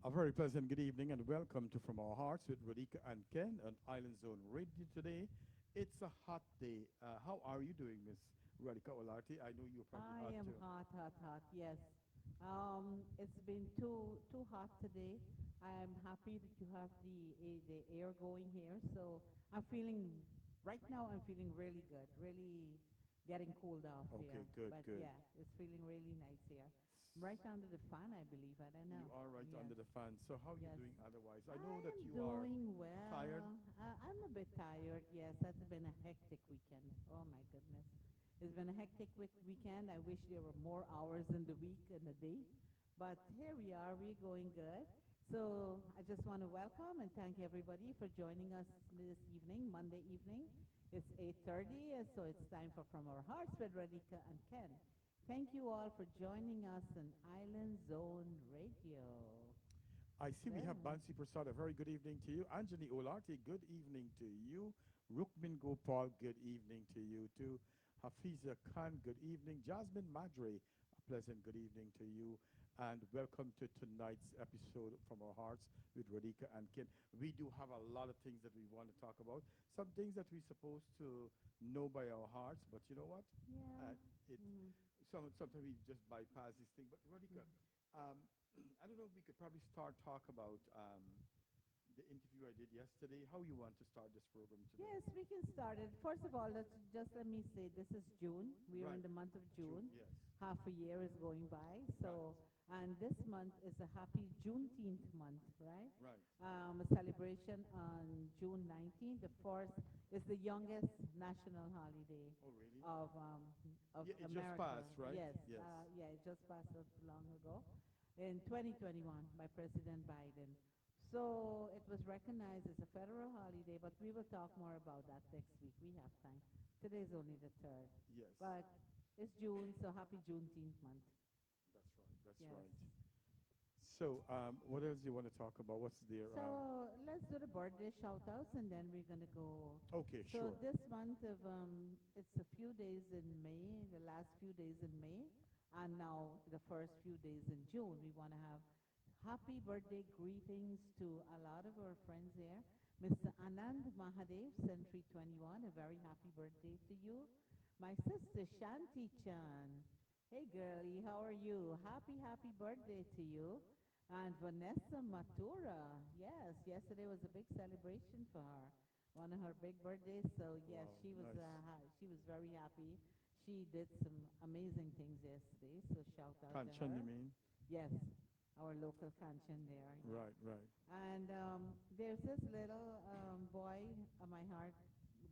A very pleasant good evening and welcome to From Our Hearts with Radhika and Ken on Island Zone Radio today. It's a hot day. How are you doing, Miss Radhika Olarte? I know you're probably I hot am too. hot, hot, hot. Yes. It's been too hot today. I am happy that you have the air going here. So I'm feeling right now. I'm feeling really good. Really getting cooled off here. Okay, good, But good. yeah, it's feeling really nice here. Right under the fan, I believe. I don't You know. are right Yes. under the fan. So how are you Yes. doing otherwise? I I know that am you are doing tired. well. I'm a bit tired. Yes, that's been a hectic weekend. Oh my goodness. It's been a hectic weekend. I wish there were more hours in the week and the day. But here we are. We're going good. So I just want to welcome and thank everybody for joining us this evening, Monday evening. It's 8:30, so it's time for From Our Hearts with Radhika and Ken. Thank you all for joining us on Island Zone Radio. I see we have There. Bansi Prasad. A very good evening to you. Anjani Olarte, good evening to you. Rukmin Gopal, good evening to you too. Hafiza Khan, good evening. Jasmine Madre, a pleasant good evening to you. And welcome to tonight's episode from our hearts with Radhika and Ken. We do have a lot of things that we want to talk about. Some things that we're supposed to know by our hearts, but you know what? Yeah. It Mm. sometimes we just bypass this thing. But Radhika, um, I don't know if we could probably start talk about the interview I did yesterday. How you want to start this program today? Yes, we can start it. First of all, let's just let me say this is June. We are Right. in the month of June, June. yes. Half a year is going by. Right. So, and this month is a happy Juneteenth month, right? Right. A celebration on June 19th. Of course, is the youngest national holiday Oh, really? of Yeah, it just America. passed, right? Yes, Yes. yeah, it just passed not too long ago in 2021 by President Biden. So it was recognized as a federal holiday, but we will talk more about that next week. We have time. Today is only the 3rd. Yes. But it's June, so happy Juneteenth month. That's right. That's Yes. right. So, what else do you want to talk about? What's there? So let's do the birthday shout outs and then we're going to go. Okay, So sure. this month of, it's a few days in May, the last few days in May, and now the first few days in June. We want to have happy birthday greetings to a lot of our friends there. Mr. Anand Mahadev, Century 21, a very happy birthday to you. My sister Shanti Chan. Hey girlie, how are you? Happy, happy birthday to you. And Vanessa Matura. Yes, yesterday was a big celebration for her. One of her big birthdays. So yes, Wow, nice. she was very happy. She did some amazing things yesterday. So shout out to Kanchan, her. you mean? Yes, our local Kanchan there. Yeah. Right, right. And there's this little boy, my heart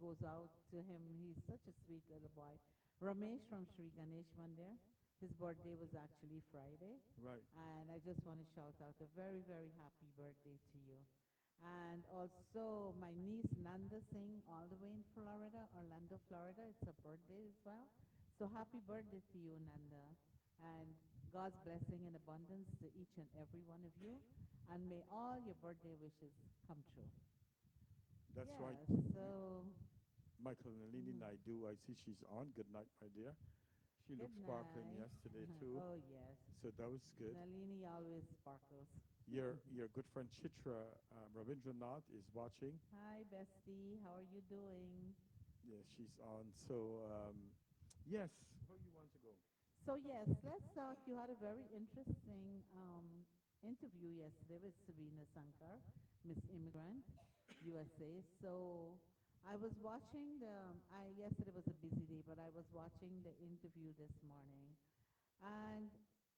goes out to him. He's such a sweet little boy. Ramesh from Sri Ganesh Mandir. His birthday was actually Friday. Right. And I just want to shout out a very, very happy birthday to you. And also my niece Nanda Singh, all the way in Florida, Orlando, Florida. It's her birthday as well. So happy birthday to you, Nanda. And God's blessing and abundance to each and every one of you. And may all your birthday wishes come true. That's right. Yes, so Michael Nalini mhm. Naidu, I see she's on. Good night, my dear. She Good looked sparkling night. yesterday too, Oh, yes. so that was good. Nalini always sparkles. Your good friend Chitra Ravindranath is watching. Hi, bestie. How are you doing? Yes, she's on. So yes, where you want to go? So yes, let's talk. You had a very interesting interview yesterday with Sabina Sankar, Miss Immigrant, USA. So I was watching yesterday was a busy day, but I was watching the interview this morning, and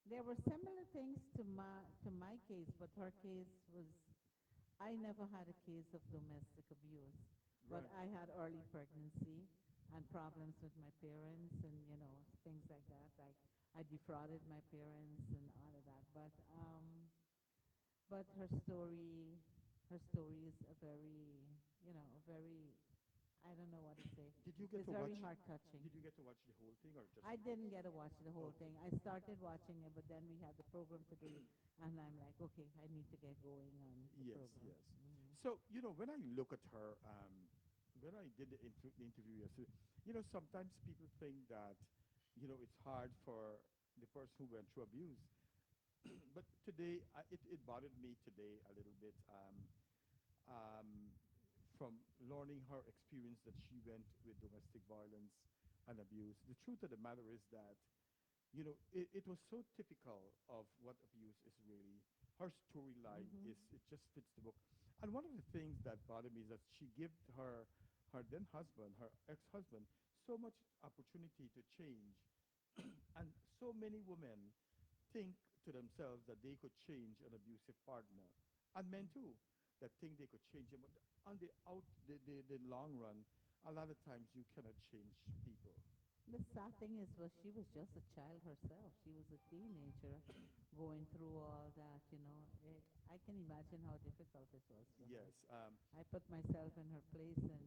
there were similar things to my case, but her case was I never had a case of domestic abuse, but Right. I had early pregnancy and problems with my parents and, things like that. Like I defrauded my parents and all of that. But her story is a very, a very, I don't know what to say. Did you get It's to very watch? heart touching. Did you get to watch the whole thing or just? I didn't get to watch the whole Okay. thing. I started watching it, but then we had the program today, and I'm like, okay, I need to get going on the Yes, program. yes. Mhm. So when I look at her, when I did the interview yesterday, sometimes people think that it's hard for the person who went through abuse. But today, it bothered me today a little bit um, from learning her experience that she went with domestic violence and abuse. The truth of the matter is that it was so typical of what abuse is really. Her storyline Mhm. it just fits the book. And one of the things that bothered me is that she gave her then husband, her ex-husband, so much opportunity to change. And so many women think to themselves that they could change an abusive partner, and men too, that think they could change him. But on the long run, a lot of times you cannot change people. The sad thing is, well, she was just a child herself. She was a teenager going through all that, you know. I can imagine how difficult it was for her. Yes. I put myself in her place, and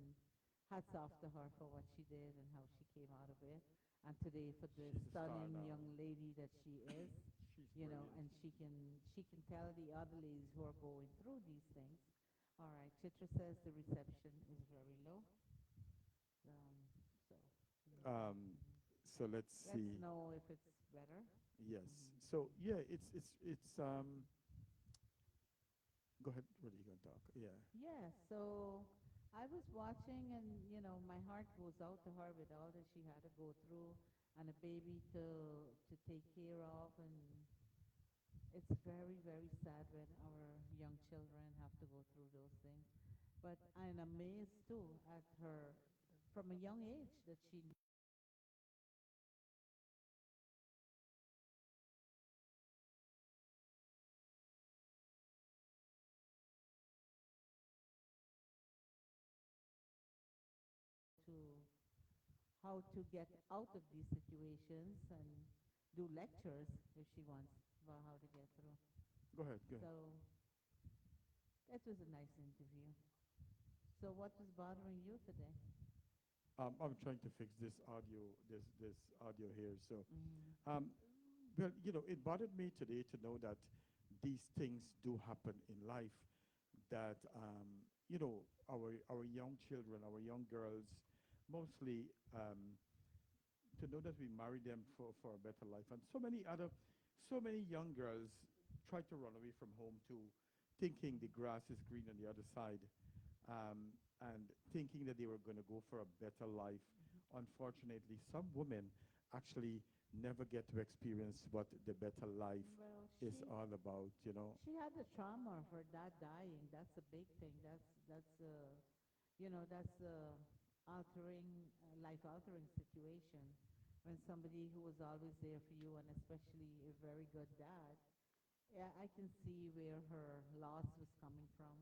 hats off to her for what she did and how she came out of it. And today for the She's a star stunning now. young lady that she is, She's you know, brilliant. and she can tell the other ladies who are going through these things. All right, Chitra says the reception is very low. So Um, so let's let's see. know if it's better. Yes. So Mhm. yeah, it's. Go ahead. What are you gonna talk? Yeah. Yeah, so I was watching, and my heart goes out to her with all that she had to go through, and a baby to take care of, and it's very, very sad when our young children have to go through those things. But I'm amazed too at her from a young age that she to how to get out of these situations and do lectures if she wants about how to get through. Go ahead. Go ahead. So that was a nice interview. So what was bothering you today? I'm trying to fix this audio. This audio here. So, Mm-hmm. um, well, it bothered me today to know that these things do happen in life. That our young children, our young girls, mostly to know that we marry them for a better life. And so many young girls try to run away from home too, thinking the grass is green on the other side, and thinking that they were going to go for a better life. Unfortunately, some women actually never get to experience what the better life Well, is all about, she had the trauma of her dad dying. That's a big thing. That's altering, life altering situation. When somebody who was always there for you, and especially a very good dad, yeah, I can see where her loss was coming from,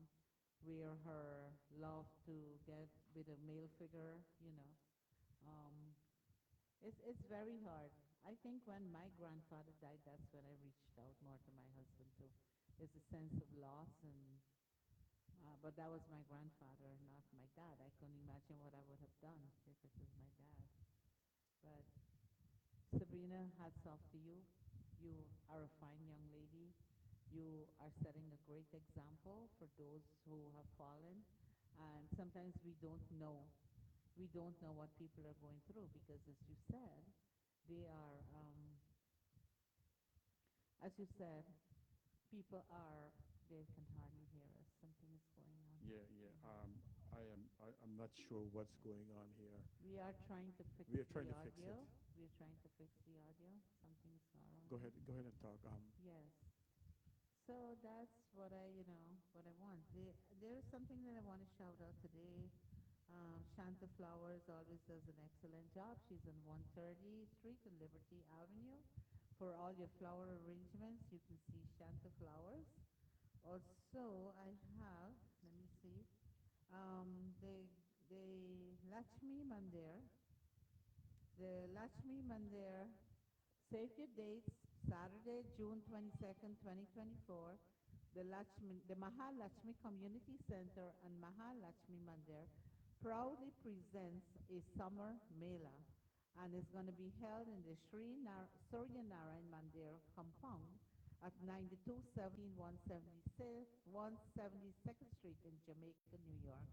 where her love to get with a male figure. Um, it's very hard. I think when my grandfather died, that's when I reached out more to my husband too. It's a sense of loss, and but that was my grandfather, not my dad. I couldn't imagine what I would have done if it was my dad. But Sabrina, hats off to you. You are a fine young lady. You are setting a great example for those who have fallen. And sometimes we don't know. We don't know what people are going through because, as you said, they are, as you said, people are, they can hardly hear us. Something is going on. Yeah, yeah. I'm not sure what's going on here. We are trying to fix We are trying the to fix it. audio. We are trying to fix the audio. Something is not wrong. Go ahead and talk. Yes. So that's what I want. There's something that I want to shout out today. Shanta Flowers always does an excellent job. She's on 130 Street and Liberty Avenue. For all your flower arrangements, you can see Shanta Flowers. Also, I have, let me see, the Lakshmi Mandir. The Lakshmi Mandir, save your dates, Saturday, June 22nd, 2024. The Mahalakshmi Community Center and Mahalakshmi Mandir proudly presents a summer mela, and it's going to be held in the Surya Narayan Mandir compound at 9217 172nd Street in Jamaica, New York.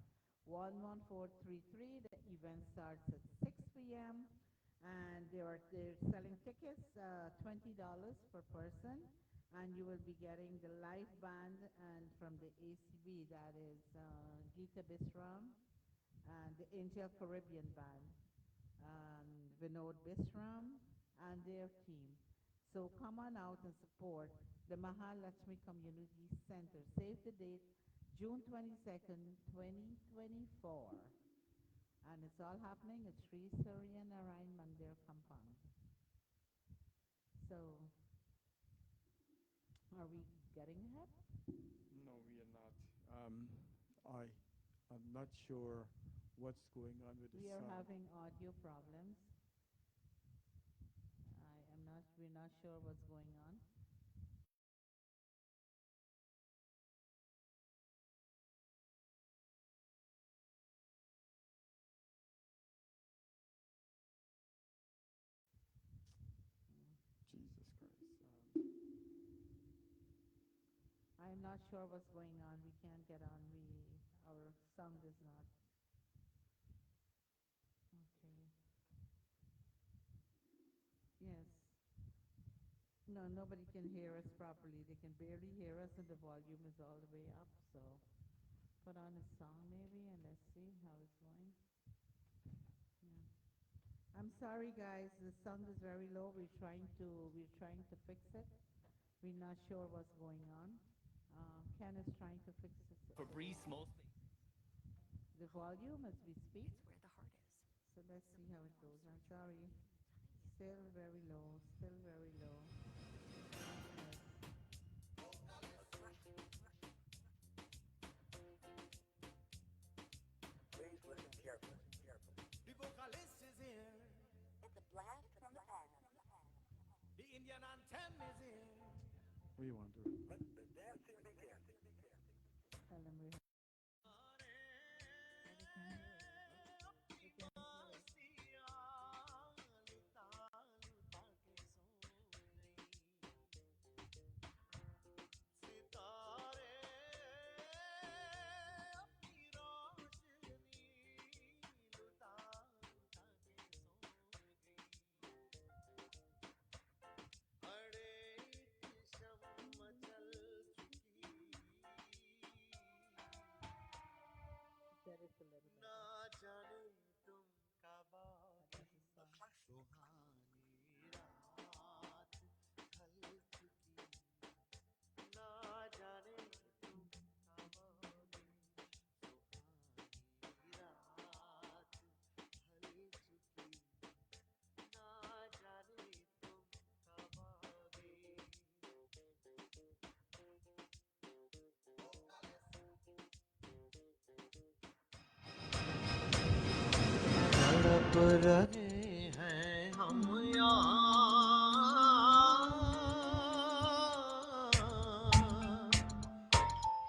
11433. The event starts at 6 p.m. and they're selling tickets, $20 per person, and you will be getting the live band and from the ACB, that is Gita Bisram and the Angel Caribbean Band, Vinod Bisram and their team. So come on out and support the Mahalakshmi Community Center. Save the date, June 22nd, 2024. And it's all happening at Sri Surya Narayan Mandir compound. So Are we getting ahead? No, we are not. I am not sure what's going on with the We are sound. having audio problems. I am not, we're not sure what's going on. Jesus Christ. I am not sure what's going on. We can't get on. Our sound is not. Okay. Yes. No, nobody can hear us properly. They can barely hear us, and the volume is all the way up. So put on a song maybe, and let's see how it's going. Yeah. I'm sorry, guys. The sound is very low. We're trying to fix it. We're not sure what's going on. Ken is trying to fix the volume as we speak. So let's see how it goes. I'm sorry. Still very low. Still very low. Yes. The vocalist is here. The Indian anthem is here. What do you want to do? Tell them we get it a little ना better. जाने तुम कब That was आओगे the song. सुहानी रात ढल चुकी ना जाने तुम कब आओगे सुहानी रात ढल चुकी ना जाने तुम कब आओगे तड़प रहे हैं हम यहाँ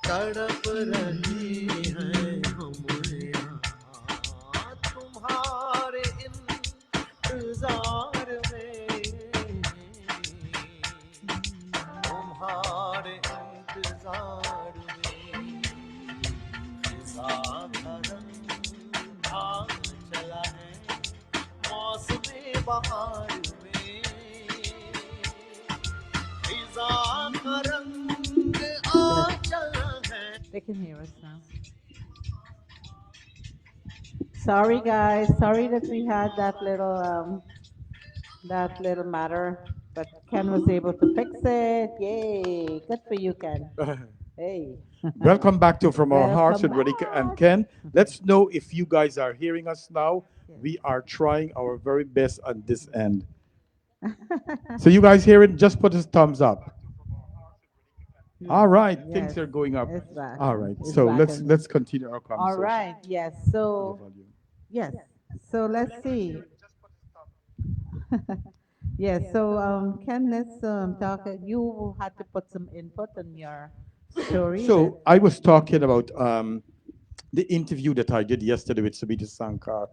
तड़प रही हैं हम यहाँ तुम्हारे इंतजार में तुम्हारे इंतजार में फिजा का रंग ढा चला है मौसम बहार में फिजा का रंग Good. आ चला है They can hear us now. Sorry, guys. Sorry that we had that little matter, but Ken was able to fix it. Yay! Good for you, Ken. Hey. Welcome back to From Our Hearts Welcome with Radhika and back. Ken. Let's know if you guys are hearing us now. Yes. We are trying our very best on this end. So you guys hear it? Just put a thumbs up. All right, Yes, things are going up. it's back. All right, It's so back let's and let's continue our all conversation. right. Yes. The So volume. yes. So let's see. Yes. So Ken, let's talk. You had to put some input on your story. So I was talking about the interview that I did yesterday with Subita Sankar,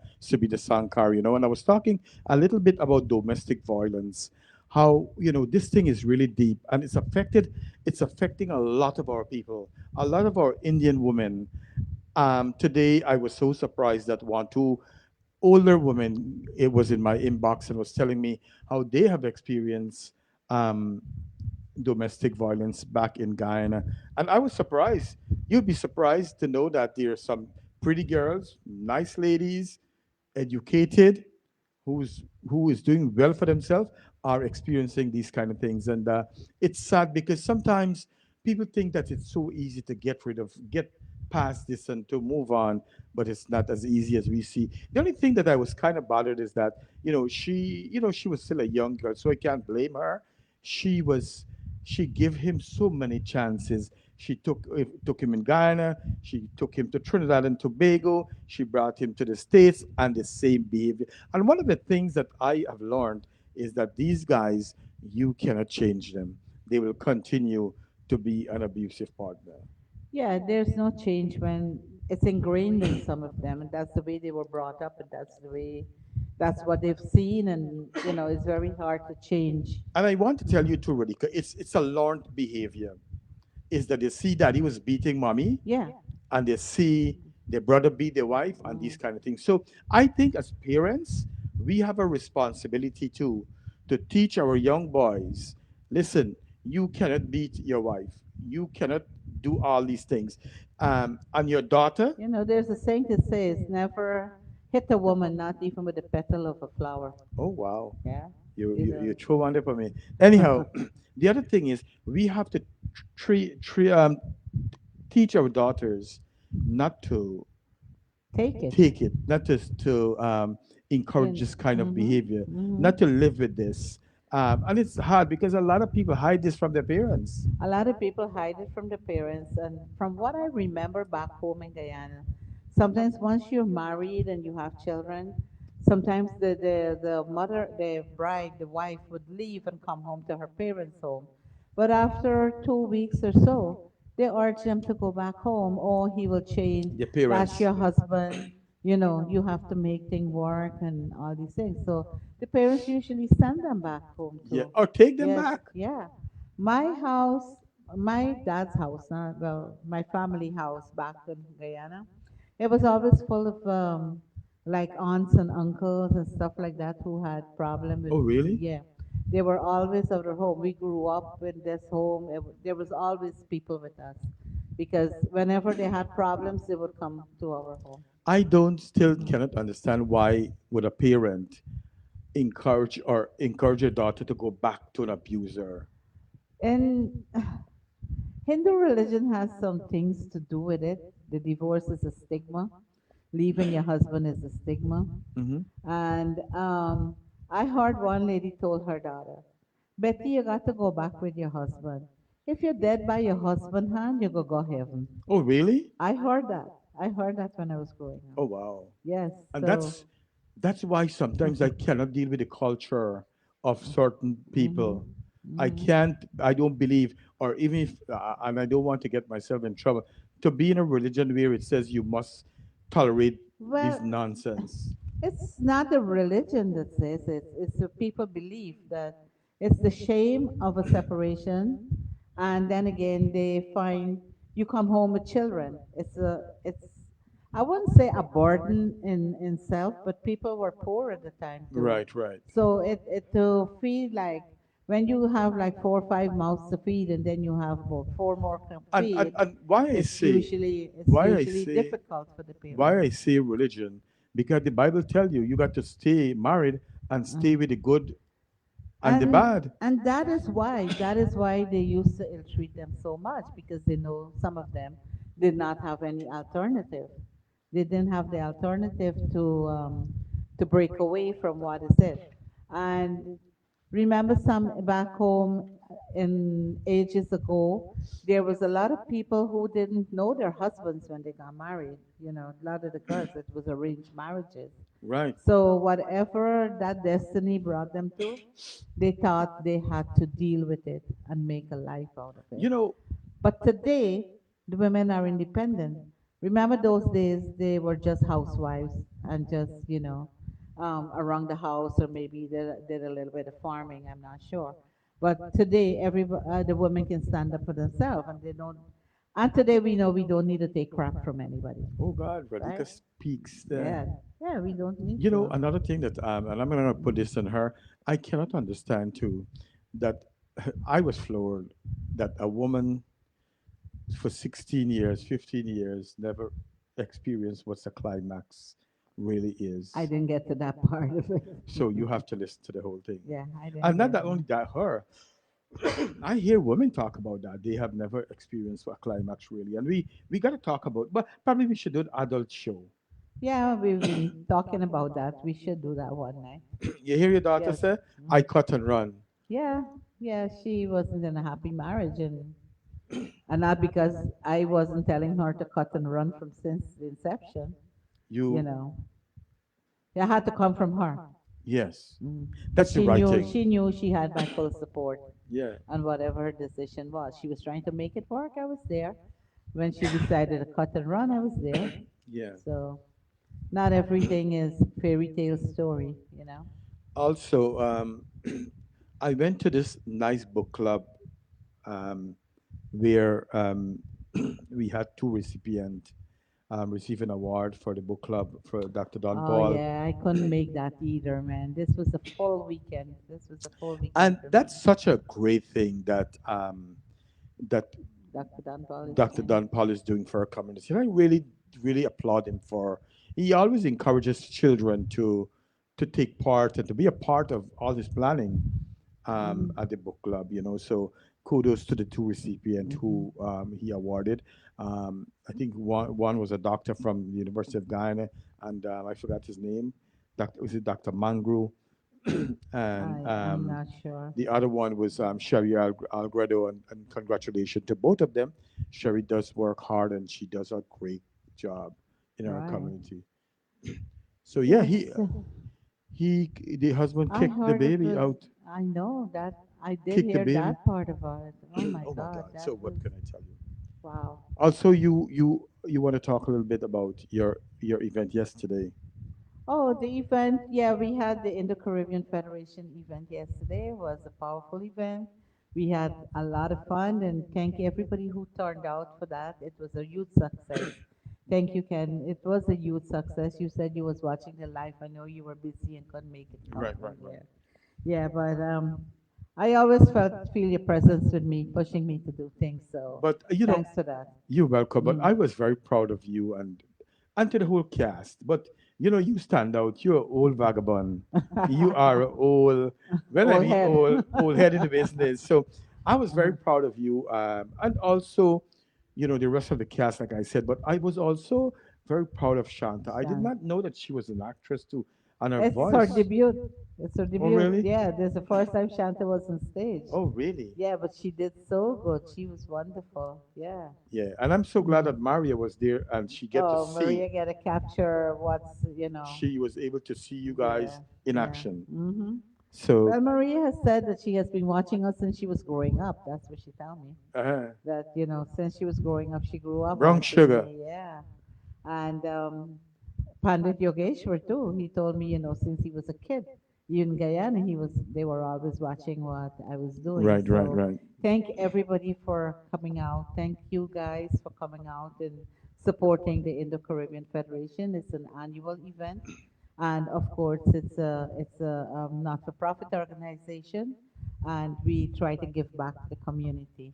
and I was talking a little bit about domestic violence, how, this thing is really deep and it's affecting a lot of our people, a lot of our Indian women. Today I was so surprised that two older women, it was in my inbox and was telling me how they have experienced um, domestic violence back in Guyana. And I was surprised. You'd be surprised to know that there are some pretty girls, nice ladies, educated, who is doing well for themselves, are experiencing these kind of things. And it's sad because sometimes people think that it's so easy to get past this and to move on, but it's not as easy as we see. The only thing that I was kind of bothered is that she was still a young girl, so I can't blame her. She was she gave him so many chances. She took him in Ghana. She took him to Trinidad and Tobago. She brought him to the States, and the same behavior. And one of the things that I have learned is that these guys, you cannot change them. They will continue to be an abusive partner. Yeah, there's no change when it's ingrained in some of them, and that's the way they were brought up, and that's what they've seen, and it's very hard to change. And I want to tell Mhm. you too, Radhika, it's a learned behavior. Is that they see daddy was beating mommy, Yeah. and they see their brother beat their wife, and these Mm. kind of things. So I think as parents, we have a responsibility too to teach our young boys. Listen, you cannot beat your wife. You cannot do all these things. And your daughter, There's a saying that says, never hit a woman, not even with the petal of a flower. oh wow, Yeah. you throw one there for me. Anyhow, the other thing is we have to teach our daughters not to Take it. take it, not just to encourage this kind of Mm-hmm. behavior, Mm-hmm. not to live with this. And it's hard because a lot of people hide this from their parents. A lot of people hide it from the parents, and from what I remember back home in Guyana, sometimes once you're married and you have children, sometimes the mother, the bride, the wife would leave and come home to her parents' home. But after 2 weeks or so, they urge them to go back home, or he will change. Their That's parents. your husband. You have to make things work and all these things. So the parents usually send them back home Yeah, too. or take them Yes, back. yeah. My house, my dad's house, well, my family house back in Guyana, it was always full of like aunts and uncles and stuff like that who had problem with, Oh, really? yeah. They were always out of home. We grew up in this home. There was always people with us because whenever they had problems, they would come to our home. I don't still Mhm. cannot understand why would a parent encourage a daughter to go back to an abuser. And Hindu religion has some things to do with it. The divorce is a stigma. Leaving your husband is a stigma. Hmm. And I heard one lady told her daughter, Betty, you got to go back with your husband. If you're dead by your husband hand, you go heaven. Oh, really? I heard that. I heard that when I was growing up. Oh, wow. Yes, And so. that's why sometimes I cannot deal with the culture of certain Mm-hmm. people. I Mm-hmm. can't. I don't believe, or even if, and I don't want to get myself in trouble. To be in a religion where it says you must tolerate Well, this nonsense. it's not the religion that says it. It's the people believe that it's the shame of a separation, and then again they find you come home with children. It's I wouldn't say a burden in self, but people were poor at the time too. Right, right. So it to feed like when you have like 4 or 5 mouths to feed, and then you have about four more to feed. And why I It's say, usually it's why I usually say, difficult for the why parents. I say religion, because the Bible tell you you got to stay married and stay with the good and the and bad. and that is why they used to ill treat them so much, because they know some of them did not have any alternative. They didn't have the alternative to break away from what is it. And remember, some back home in ages ago, there was a lot of people who didn't know their husbands when they got married. A lot of the girls, it was arranged marriages. Right. So whatever that destiny brought them to, they thought they had to deal with it and make a life out of it. You know, But today, the women are independent. Remember those days, they were just housewives and just, around the house, or maybe did a little bit of farming, I'm not sure. But today, the women can stand up for themselves, and they don't. And today we know we don't need to take crap from anybody, oh God, right? Radhika speaks there. Yeah, yeah, we don't need You know, to. another thing that, and I'm gonna put this on her, I cannot understand too, that I was floored that a woman for 16 years, 15 years, never experienced what the climax really I is. didn't get to that part of it. So you have to listen to the whole thing. Yeah, I didn't And not get that that. only that, her. I hear women talk about that. They have never experienced a climax really. And we got to talk about, but probably we should do an adult show. Yeah, we've been talking about that. We should do that one night. You hear your daughter Yes. say, I Mhm. cut and run. Yeah, Yeah, she wasn't in a happy marriage, and not because I wasn't telling her to cut and run from since the inception. You You, know, it had to come from her. yes, But that's the right thing. she knew she had my full support Yeah, on whatever her decision was. She was trying to make it work. I was there. When she decided to cut and run, I was there. yeah. So not everything is fairy tale story, you know. Also, I went to this nice book club um, where we had two recipients receive an award for the book club for Dr. Don Oh Paul. yeah, I couldn't make that either, man. This was a full weekend. This was a full weekend And for me. that's such a great thing that that Dr. Dunball is Dr. doing. Don Paul is doing for our community. And I really, really applaud him for. He always encourages children to take part and to be a part of all his planning Mm-hmm. at the book club. So kudos to the two recipients Mm-hmm. who he awarded. I think one was a doctor from the University of Guyana, and I forgot his name. Was it Dr. Mangru? And I'm not sure. the other one was Sherry Algredo, and congratulations to both of them. Sherry does work hard, and she does a great job in our Right. community. So yeah, Yes, he the husband I kicked the heard it baby was. out, I know that. I did kicked the hear baby. that part about it. Oh my Oh my God, God! that So was what can I tell you? wow. Also, you want to talk a little bit about your event yesterday? Oh, the event, yeah, we had the Indo-Caribbean Federation event yesterday. It was a powerful event. We had a lot of fun, and thank you everybody who turned out for that. It was a huge success. Thank you, Ken. It was a huge success. You said you was watching the live. I know you were busy and couldn't make it come Right, from right, right. there. Yeah, but I always feel your presence with me, pushing me to do things. So But thanks for that. you're welcome. But Mm. I was very proud of you and to the whole cast. But you stand out. You're an old vagabond. You are an old, when I Old mean head. old head in the business. So I was very proud of you, and also, the rest of the cast, like I said. But I was also very proud of Shanta. I did Shan. not know that she was an actress too, and her It's her voice. debut. It's her Oh, debut. really? Yeah, this is the first time Shanta was on stage. Oh, really? Yeah, but she did so good. She was wonderful. Yeah. Yeah, and I'm so glad Mm. that Maria was there and she get to Oh, see. Maria get to capture She was able to see you yeah, guys in yeah. action. Hmm. So, Well, Maria has said that she has been watching us since she was growing up. That's what she told me. uh, That, since she was growing up, she grew up brown watching sugar. me. Yeah. And Pandit Yogeshwar too. He told me, since he was a kid in Guyana, they were always watching what I was doing. Right, right, So right. thank everybody for coming out. Thank you guys for coming out and supporting the Indo-Caribbean Federation. It's an annual event, and of course, it's a not-for-profit organization, and we try to give back to the community.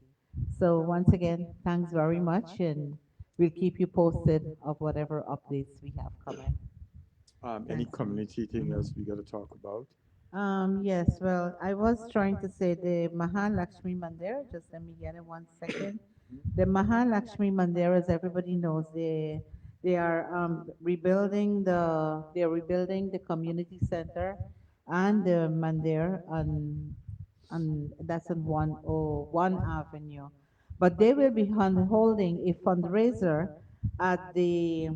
So once again, thanks very much, and we'll keep you posted of whatever updates we have coming. Any Thanks, man. community thing Mhm. else we got to talk about? Yes, well, I was trying to say the Mahalakshmi Mandir. Just let me get it 1 second. The Mahalakshmi Mandir, as everybody knows, they are rebuilding the community center and the Mandir on that's on 101 Avenue. But they will be holding a fundraiser at the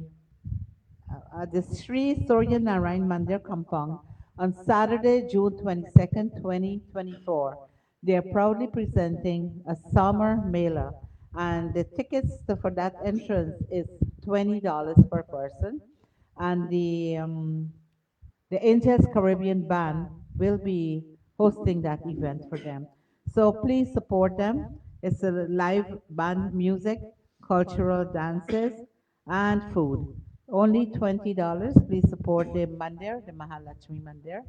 Sri Surya Narayan Mandir compound on Saturday, June 22nd, 2024. They are proudly presenting a summer mela, and the tickets for that entrance is $20 per person, and the Angels Caribbean Band will be hosting that event for them. So please support them. It's a live band music, cultural dances, and food. Only $20. Please support the Mandir, the Mahalakshmi Mandir.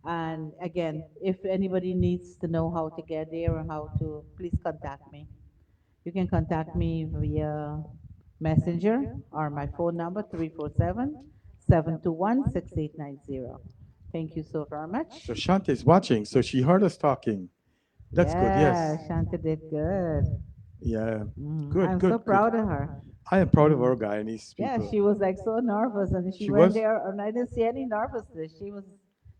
And again, if anybody needs to know how to get there or how to, please contact me. You can contact me via Messenger or my phone number 347-721-6890. Thank you so very much. So Shanta is watching, so she heard us talking. That's good. Yeah, Yes. Shanta did good. Yeah. Good, I'm so good, good. proud of her. I am proud of Mm. our Guyanese Yeah, people. she was like so nervous, and she She went was? there, and I didn't see any nervousness. She was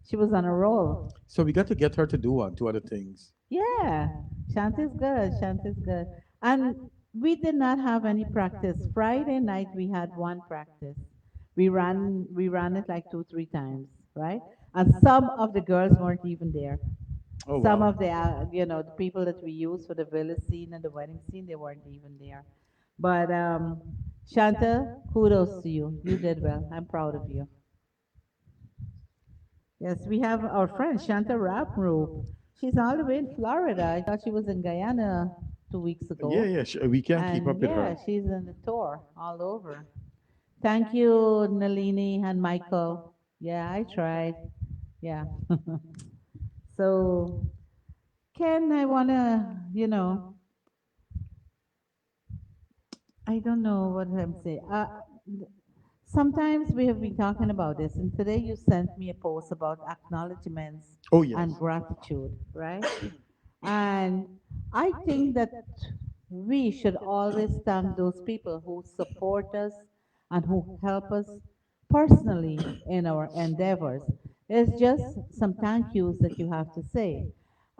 She was on a roll. So we got to get her to do one, two other things. Yeah, Shanti's good. Shanti's good. And we did not have any practice. Friday night we had one practice. We ran it like two, three times, right? And some of the girls weren't even there. Oh Some wow. of the the people that we use for the village scene and the wedding scene, they weren't even there. But Shanta, kudos to you. You did well. I'm proud of you. Yes, we have our friend Shanta Rapru. She's all the way in Florida. I thought she was in Guyana 2 weeks Yeah, ago. yeah. We can't keep And up with yeah, her. she's on the tour all over. Thank you, Nalini and Michael. Yeah, I tried. Yeah. So, Ken, I want to, I don't know what I'm saying. Sometimes we have been talking about this, and today you sent me a post about acknowledgements Oh yes. and gratitude, right? And I think that we should always thank those people who support us and who help us personally in our endeavors. It's just some thank yous that you have to say.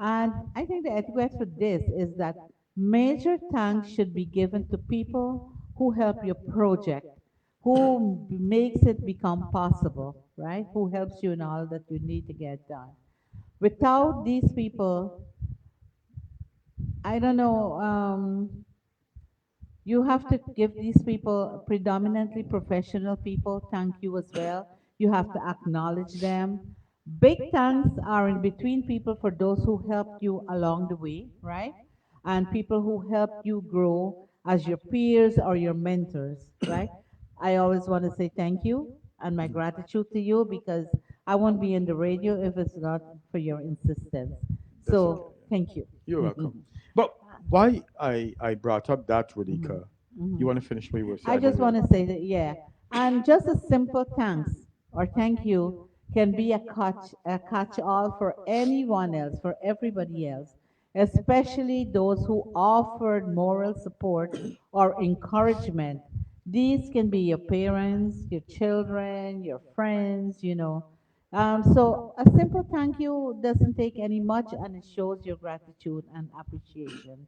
And I think the etiquette for this is that major thanks should be given to people who help your project, who makes it become possible, right? Who helps you in all that you need to get done. Without these people, I don't know. You have to give these people, predominantly professional people, thank you as well. You have to acknowledge them. Big thanks are in between people for those who helped you along the way, right? And people who helped you grow as your peers or your mentors, right? I always want to say thank you and my gratitude to you because I won't be in the radio if it's not for your insistence. That's okay. So, thank you. You're welcome. But why I brought up that, Mhm. Radhika? You Mhm. want to finish what you were I saying? I just didn't want really. to say that, yeah. And just a simple thanks or thank you can be a catch all for anyone else, for everybody else, especially those who offered moral support or encouragement. These can be your parents, your children, your friends. So a simple thank you doesn't take any much and it shows your gratitude and appreciation.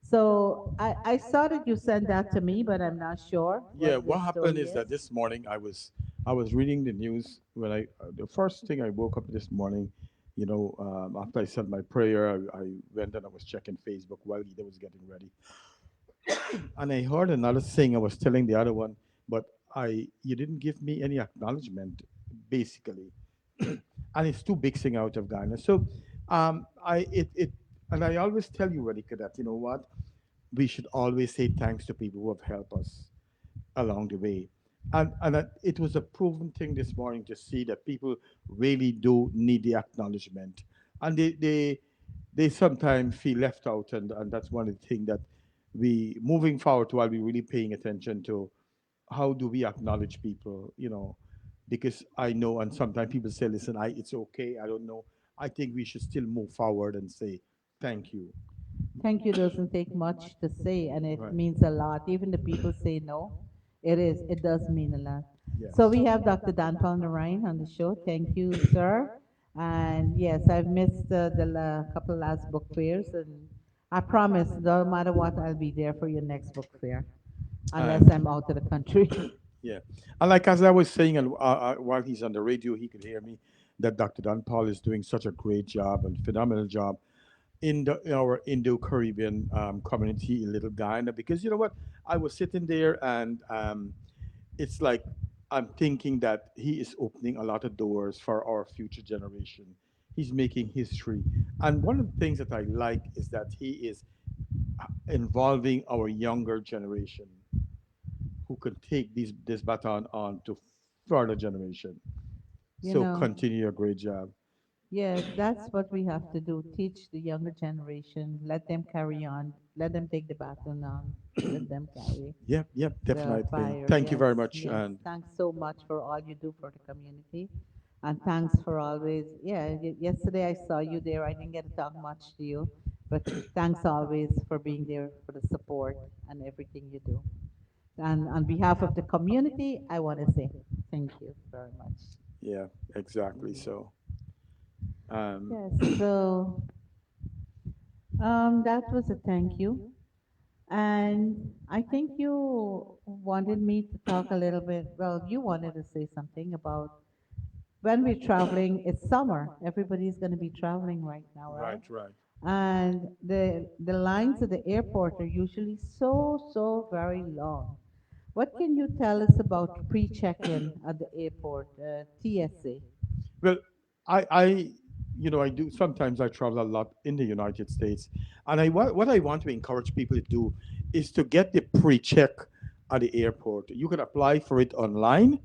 So I saw that you sent that to me, but I'm not sure Yeah, what the what happened story is is. that this morning I was reading the news when I the first thing I woke up this morning, after I said my prayer, I went and I was checking Facebook while Ida was getting ready, and I heard another thing. I was telling the other one, but you didn't give me any acknowledgement, basically, and it's too big thing out of Ghana. So, I it it and I always tell you, Radhika, that you know what, we should always say thanks to people who have helped us along the way. And it was a proven thing this morning to see that people really do need the acknowledgement, and they sometimes feel left out, and that's one of the things that we moving forward while we really paying attention to how do we acknowledge people, because I know, and sometimes people say, listen, it's okay, I don't know. I think we should still move forward and say thank you. Thank you doesn't take much to say, and it Right. means a lot. Even the people say no, it is. It does mean a lot. Yes. So we have Dr. Dan Palnarine on the show. Thank you, sir. And yes, I've missed the couple last book fairs, and I promise, no matter what, I'll be there for your next book fair, unless And I'm out of the country. yeah, and like as I was saying, and while he's on the radio, he could hear me. That Dr. Don Paul is doing such a great job and phenomenal job in our Indo-Caribbean community in Little Guyana. Because you know what, I was sitting there and it's like I'm thinking that he is opening a lot of doors for our future generation. He's making history, and one of the things that I like is that he is involving our younger generation who could take this baton on to further generation. you So know, continue your great job. yes, that's what we have to do. Teach the younger generation. Let them carry on. Let them take the baton on. Let them carry Yep, yep, the definitely. fire. Thank you Yes, very much. yes. And Thanks so much for all you do for the community. And thanks for always, yeah, yesterday I saw you there. I didn't get to talk much to you, but thanks always for being there for the support and everything you do. And on behalf of the community, I want to say thank you very much. yeah, exactly. Mhm. So. Um, Yes. So that was a thank you. And I think you wanted me to talk a little bit. Well, you wanted to say something about when we're traveling. It's summer. Everybody's going to be traveling right now, right? right, right. And the lines at the airport are usually so very long. What can you tell us about pre-check-in at the airport, TSA? Well, I do sometimes I travel a lot in the United States, and what I want to encourage people to do is to get the pre-check at the airport. You can apply for it online,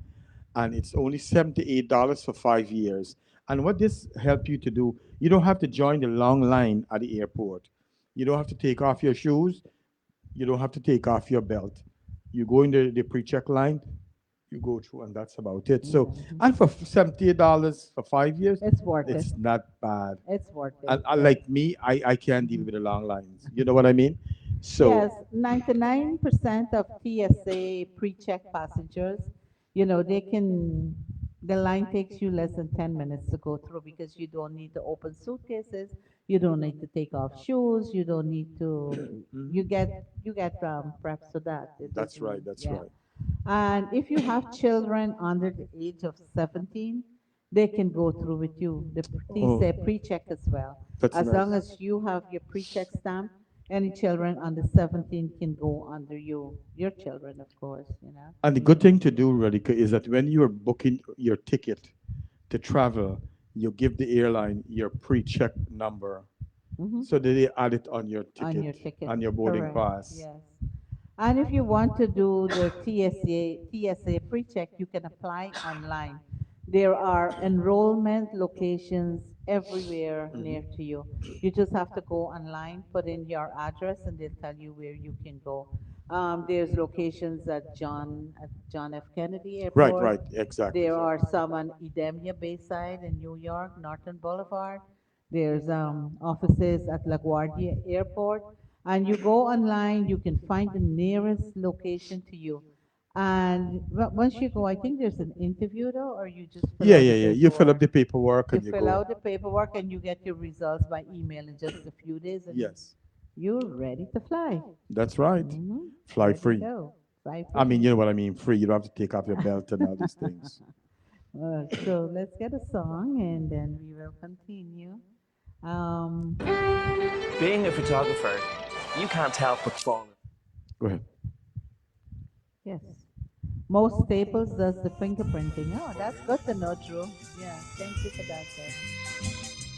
and it's only $78 for 5 years. And what this help you to do, you don't have to join the long line at the airport. You don't have to take off your shoes. You don't have to take off your belt. You go in the pre-check line, you go through, and that's about it. So, Yeah, and for $78 for 5 years, it's worth it. it's not bad. It's worth it. And Yes. unlike me, I can't deal with the long lines. You know what I mean? So, Yes, 99% of TSA pre-check passengers, the line takes you less than 10 minutes to go through because you don't need to open suitcases, you don't need to take off shoes, you don't need to, mhm, you get preps to that. It that's doesn't, right. That's yeah. right. And if you have children under the age of 17, they can go through with you, the Oh, TSA pre-check as well. that's As nice. long as you have your pre-check stamp, any children under 17 can go under you, your children, of course, you know. And the good thing to do, Radhika, is that when you are booking your ticket to travel, you give the airline your pre-check number Hmm. so that they add it on your On ticket, your ticket, on your boarding correct, pass. yes. And if you want to do the TSA pre-check, you can apply online. There are enrollment locations everywhere near to you. You just have to go online, put in your address, and they'll tell you where you can go. There's locations at John F. Kennedy Right, Airport. right, exactly. There are some on Edemia Bayside in New York, Norton Boulevard. There's offices at LaGuardia Airport. And you go online, you can find the nearest location to you. And once you go, I think there's an interview though, or you just fill Yeah, out the yeah, yeah. You fill up paperwork. the paperwork You and you fill go. out the paperwork and you get your results by email in just a few days, and Yes, you're ready to fly. that's right. Fly Ready to free. go. Fly I free. mean, you know what I mean, free. You don't have to take off your belt and all these things. So let's get a song and then we will continue. Um, Being a photographer, you can't help but fall. Go ahead. yes. Most Staples does the fingerprinting. Oh, that's good to know, Drew. Yeah, thank you for that, sir.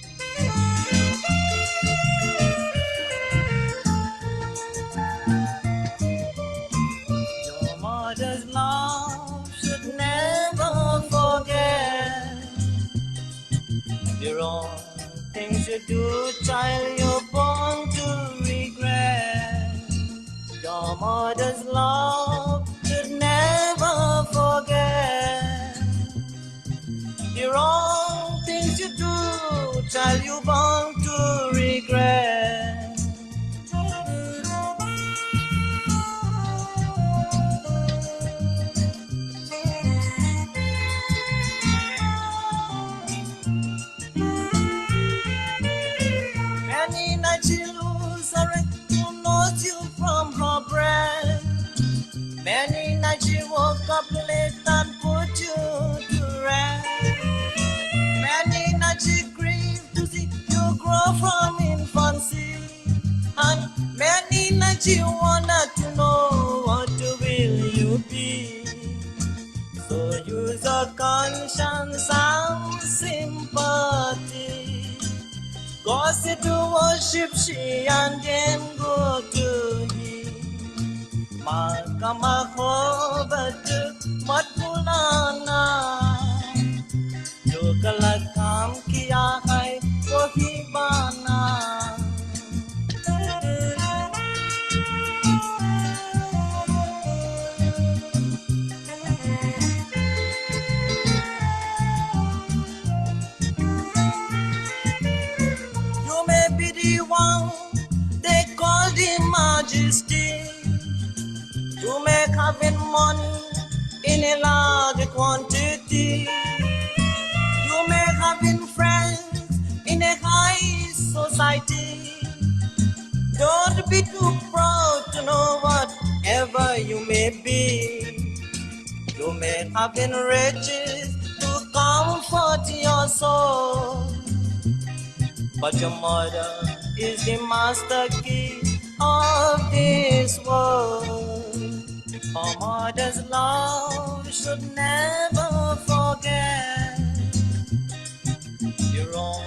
Your mother's love should never forget. The wrong things you do, child, you're born to regret. Your mother's love should never forget. The wrong things you do, child, you're born to regret. Many nights she lose her who knows you from her breath. Many nights she woke up late and put you to rest. Many nights she grieved to see you grow from infancy. And many nights she wanted to know what will you be. So use your conscience and sympathy. Go sit to worship she and then go to he. Magkamahobat matpulana. Yogalagam kiyahay kohibana. You may be the one they call the majesty. You make having money in a large quantity. You make having friends society. Don't be too proud to know whatever you may be. You may have been riches to comfort your soul, but your mother is the master key of this world. A mother's love should never forget the wrong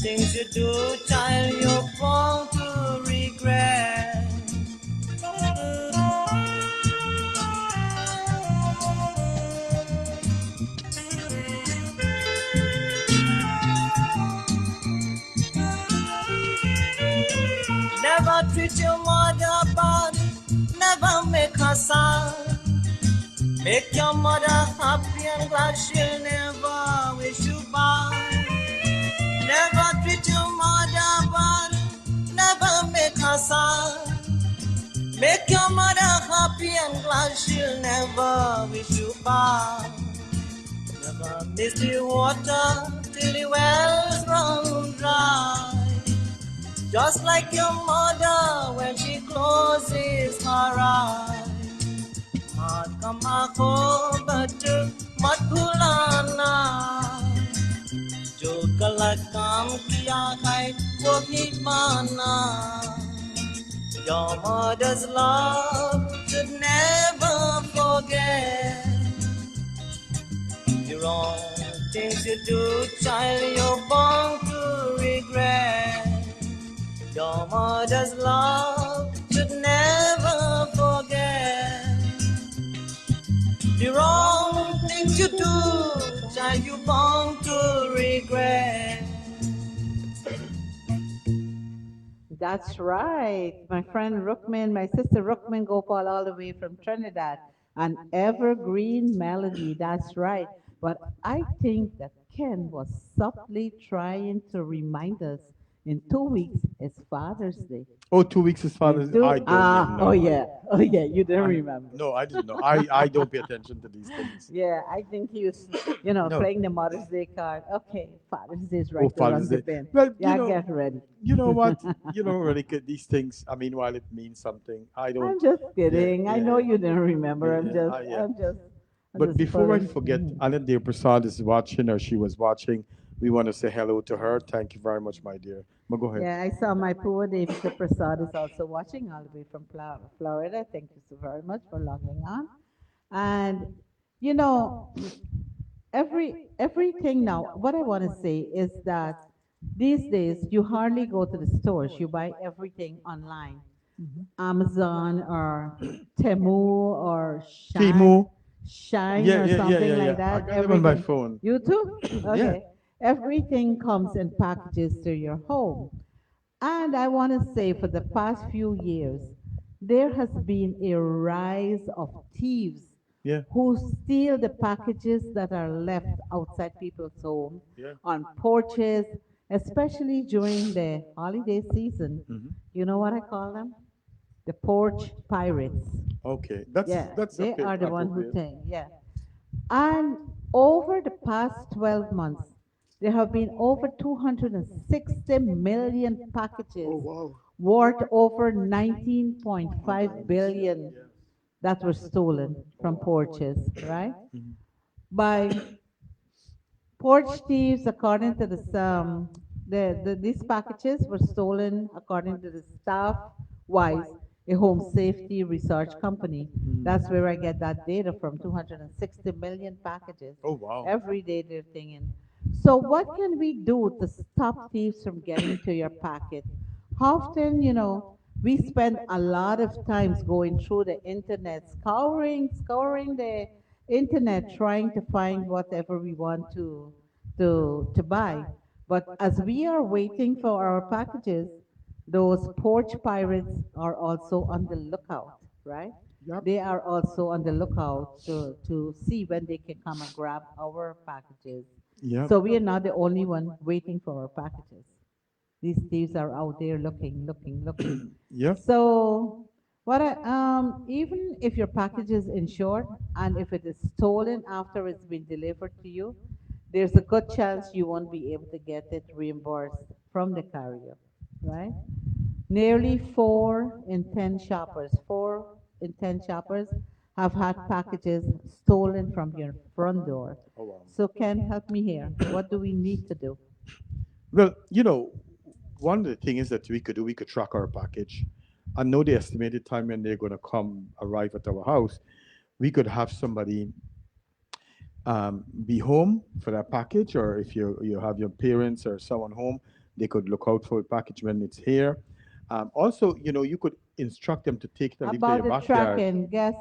things you do, child, you're born to regret. Never treat your mother bad, never make her sad. Make your mother happy and glad, she'll never wish you bad. Never treat your mother bad, never make her sad. Make your mother happy and glad, she'll never wish you bad. Never miss the water till the wells run dry. Just like your mother when she closes her eyes. Mat kamako batu mat bulana. Jo kalakam kiya hai wo hi mana. Your mother's love should never forget. The wrong things you do, child, you're born to regret. Your mother's love should never forget. The wrong things you do, child, you're born to regret. That's right. My friend Rookman, my sister Rookman Gopal, all the way from Trinidad. An evergreen melody. That's right. But I think that Ken was subtly trying to remind us in 2 weeks it's Father's Day. Oh, 2 weeks is In Father's. two, I don't even oh know. yeah, oh yeah, you didn't I remember. no, I didn't know. I don't pay attention to these things. Yeah, I think he was, No. playing the Mother's Day card. Okay, Father's Day is Oh, right Father's around the Day. bend. Well, Yeah, get ready. you know what? Radhika, these things. I mean, while it means something, I don't. I'm just Yeah, kidding. I yeah, know you didn't remember. yeah, yeah. I'm But just before I pulling. forget, Alan Dear Prasad is watching, or she was watching. We want to say hello to her. Thank you very much, my dear. But go ahead. Yeah, I saw my poor Devika Prasad is also watching all the way from Florida. Thank you so very much for logging on. And you know, everything now. What I want to say is that these days you hardly go to the stores. You buy everything online, Amazon or Temu or Timu. Shine or something like I that. got them on my Everything. phone. You too? Yeah. Okay. Everything comes in packages to your home. And I want to say for the past few years, there has been a rise of thieves Yeah. who steal the packages that are left outside people's home, Yeah. on porches, especially during the holiday season. Hmm. You know what I call them? The porch pirates. Okay. Yeah, That's they are the one who appropriate. take. Yeah. And over the past 12 months, there have been over 260 million packages Oh wow. worth over On 19.5 balance. billion Yeah. that were stolen Oh from wow. porches, right? Mhm. By porch thieves, according to these packages were stolen according to the staff wise, a home safety research company. That's where I get that data from. 260 million packages Oh wow. every day they're thinking. So what can we do to stop thieves from getting to your packet? Often, we spend a lot of times going through the internet, scouring the internet, trying to find whatever we want to buy. But as we are waiting for our packages, those porch pirates are also on the lookout, right? Yep. They are also on the lookout to see when they can come and grab our packages. Yep. So we are not the only one waiting for our packages. These thieves are out there looking. Yep. So even if your package is insured and if it is stolen after it's been delivered to you, there's a good chance you won't be able to get it reimbursed from the carrier. right? Nearly 4 in 10 shoppers have had packages stolen from your front door. Oh, wow. So, Ken, help me here. What do we need to do? Well, one of the things that we could do, we could track our package and know the estimated time when they're going to come arrive at our house. We could have somebody be home for that package, or if you have your parents or someone home, they could look out for the package when it's here. Also, you could instruct them to take it and leave it in About your the backyard. tracking, guess,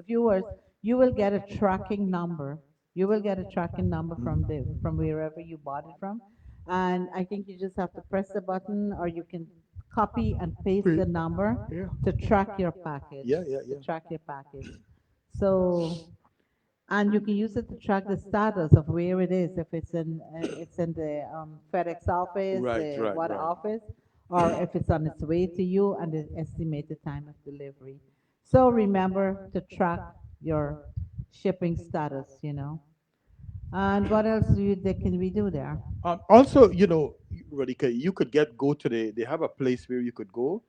viewers, you will get a tracking number. You will get a tracking number from the from wherever you bought it from, and I think you just have to press the button, or you can copy and paste the number Yeah. to track your package. Yeah, yeah, To yeah. track your package. So, and you can use it to track the status of where it is. If it's in the FedEx office, Right, the right, what right. office, or if it's on its way to you, and the estimated time of delivery. So remember to track your shipping status. And what else can we do there? Also, Radhika, you could go to they have a place where you could go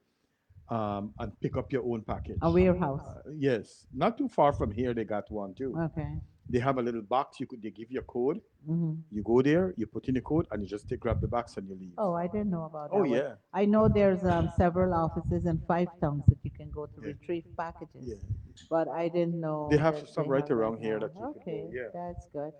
and pick up your own A package. warehouse. Yes, not too far from here, they got one too. Okay. They have a little box. They give you a code. Hmm. You go there, you put in the code, and you just grab the box and you leave. Oh, I didn't know about Oh that one. yeah, I know there's several offices in 5 towns that you can go to yeah, retrieve packages, yeah. but I didn't They know have that some they right have that around here now. that you could go. Okay, Yeah. that's good.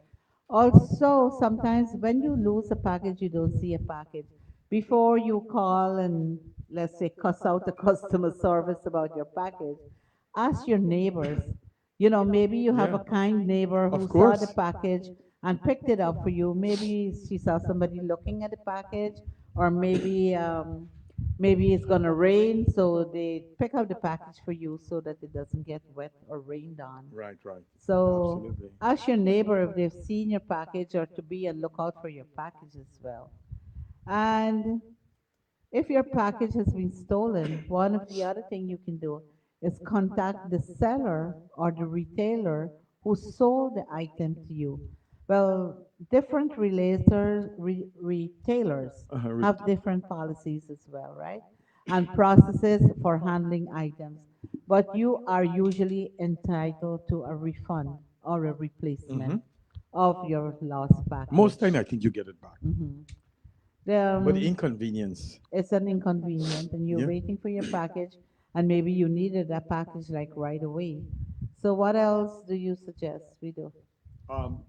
Also, sometimes when you lose a package, you don't see a package. Before you call and, let's say, cuss out the customer service about your package, ask your neighbors. Maybe you have Yeah. a kind neighbor who Of saw the course. package and picked it up for you. Maybe she saw somebody looking at the package, or maybe it's gonna rain, so they pick up the package for you so that it doesn't get wet or rained on. Right, right. So Absolutely. ask your neighbor if they've seen your package, or to be on lookout for your package as well. And if your package has been stolen, one of the other thing you can do is contact the seller or the retailer who sold the item to you. Well, different retailers Uh-huh. have different policies as well, right? And processes for handling items. But you are usually entitled to a refund or a Hmm. replacement of your lost Most package. time, I think you get it back. Mhm. But the Um, inconvenience. it's an inconvenient, and you're Yeah. waiting for your package, and maybe you needed that package like right away. So what else do you suggest we do? Um,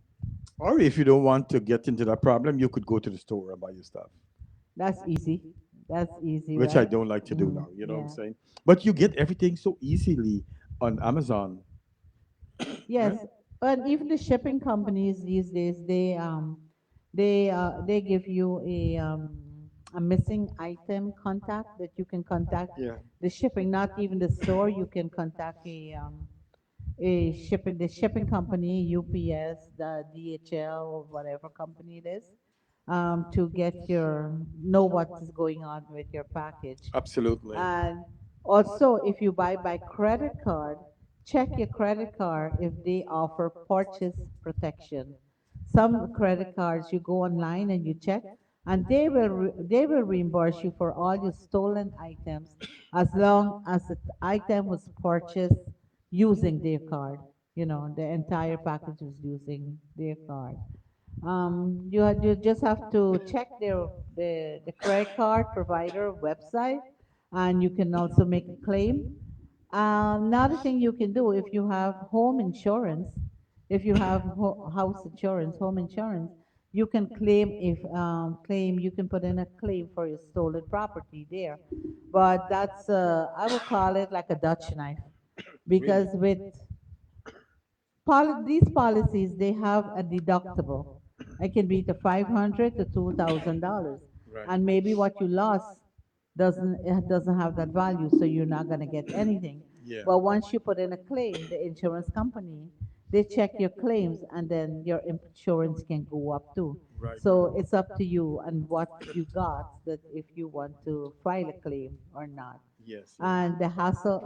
or if you don't want to get into that problem, you could go to the store and buy your stuff, That's easy. That's easy, which I right? don't like to do Hmm. now. You know what I'm Yeah. saying? But you get everything so easily on Amazon, Yes, right? but even the shipping companies these days, they give you a missing item contact that you can contact Yeah. the shipping, not even the store. You can contact the shipping company, UPS, the DHL, or whatever company it is, to get your know what is going on with your package. Absolutely. And also, if you buy by credit card, check your credit card if they offer purchase protection. Some credit cards, you go online and you check, and they will reimburse you for all your stolen items as long as the item was purchased using their card. The entire package was using their card. You just have to check the credit card provider website, and you can also make a claim. Another thing you can do, if you have home insurance, if you have house insurance, home insurance, you can you can put in a claim for your stolen property there. But that's I would call it like a Dutch knife, because Really? with these policies, they have a deductible. It can be to $500 to $2,000, Right. and maybe what you lost doesn't have that value, so you're not gonna get anything. Yeah. But once you put in a claim, the insurance company, they check your claims, and then your insurance can go up too. Right, So right. it's up to you and what you got, that if you want to file a claim or not. Yes, yes. And the hassle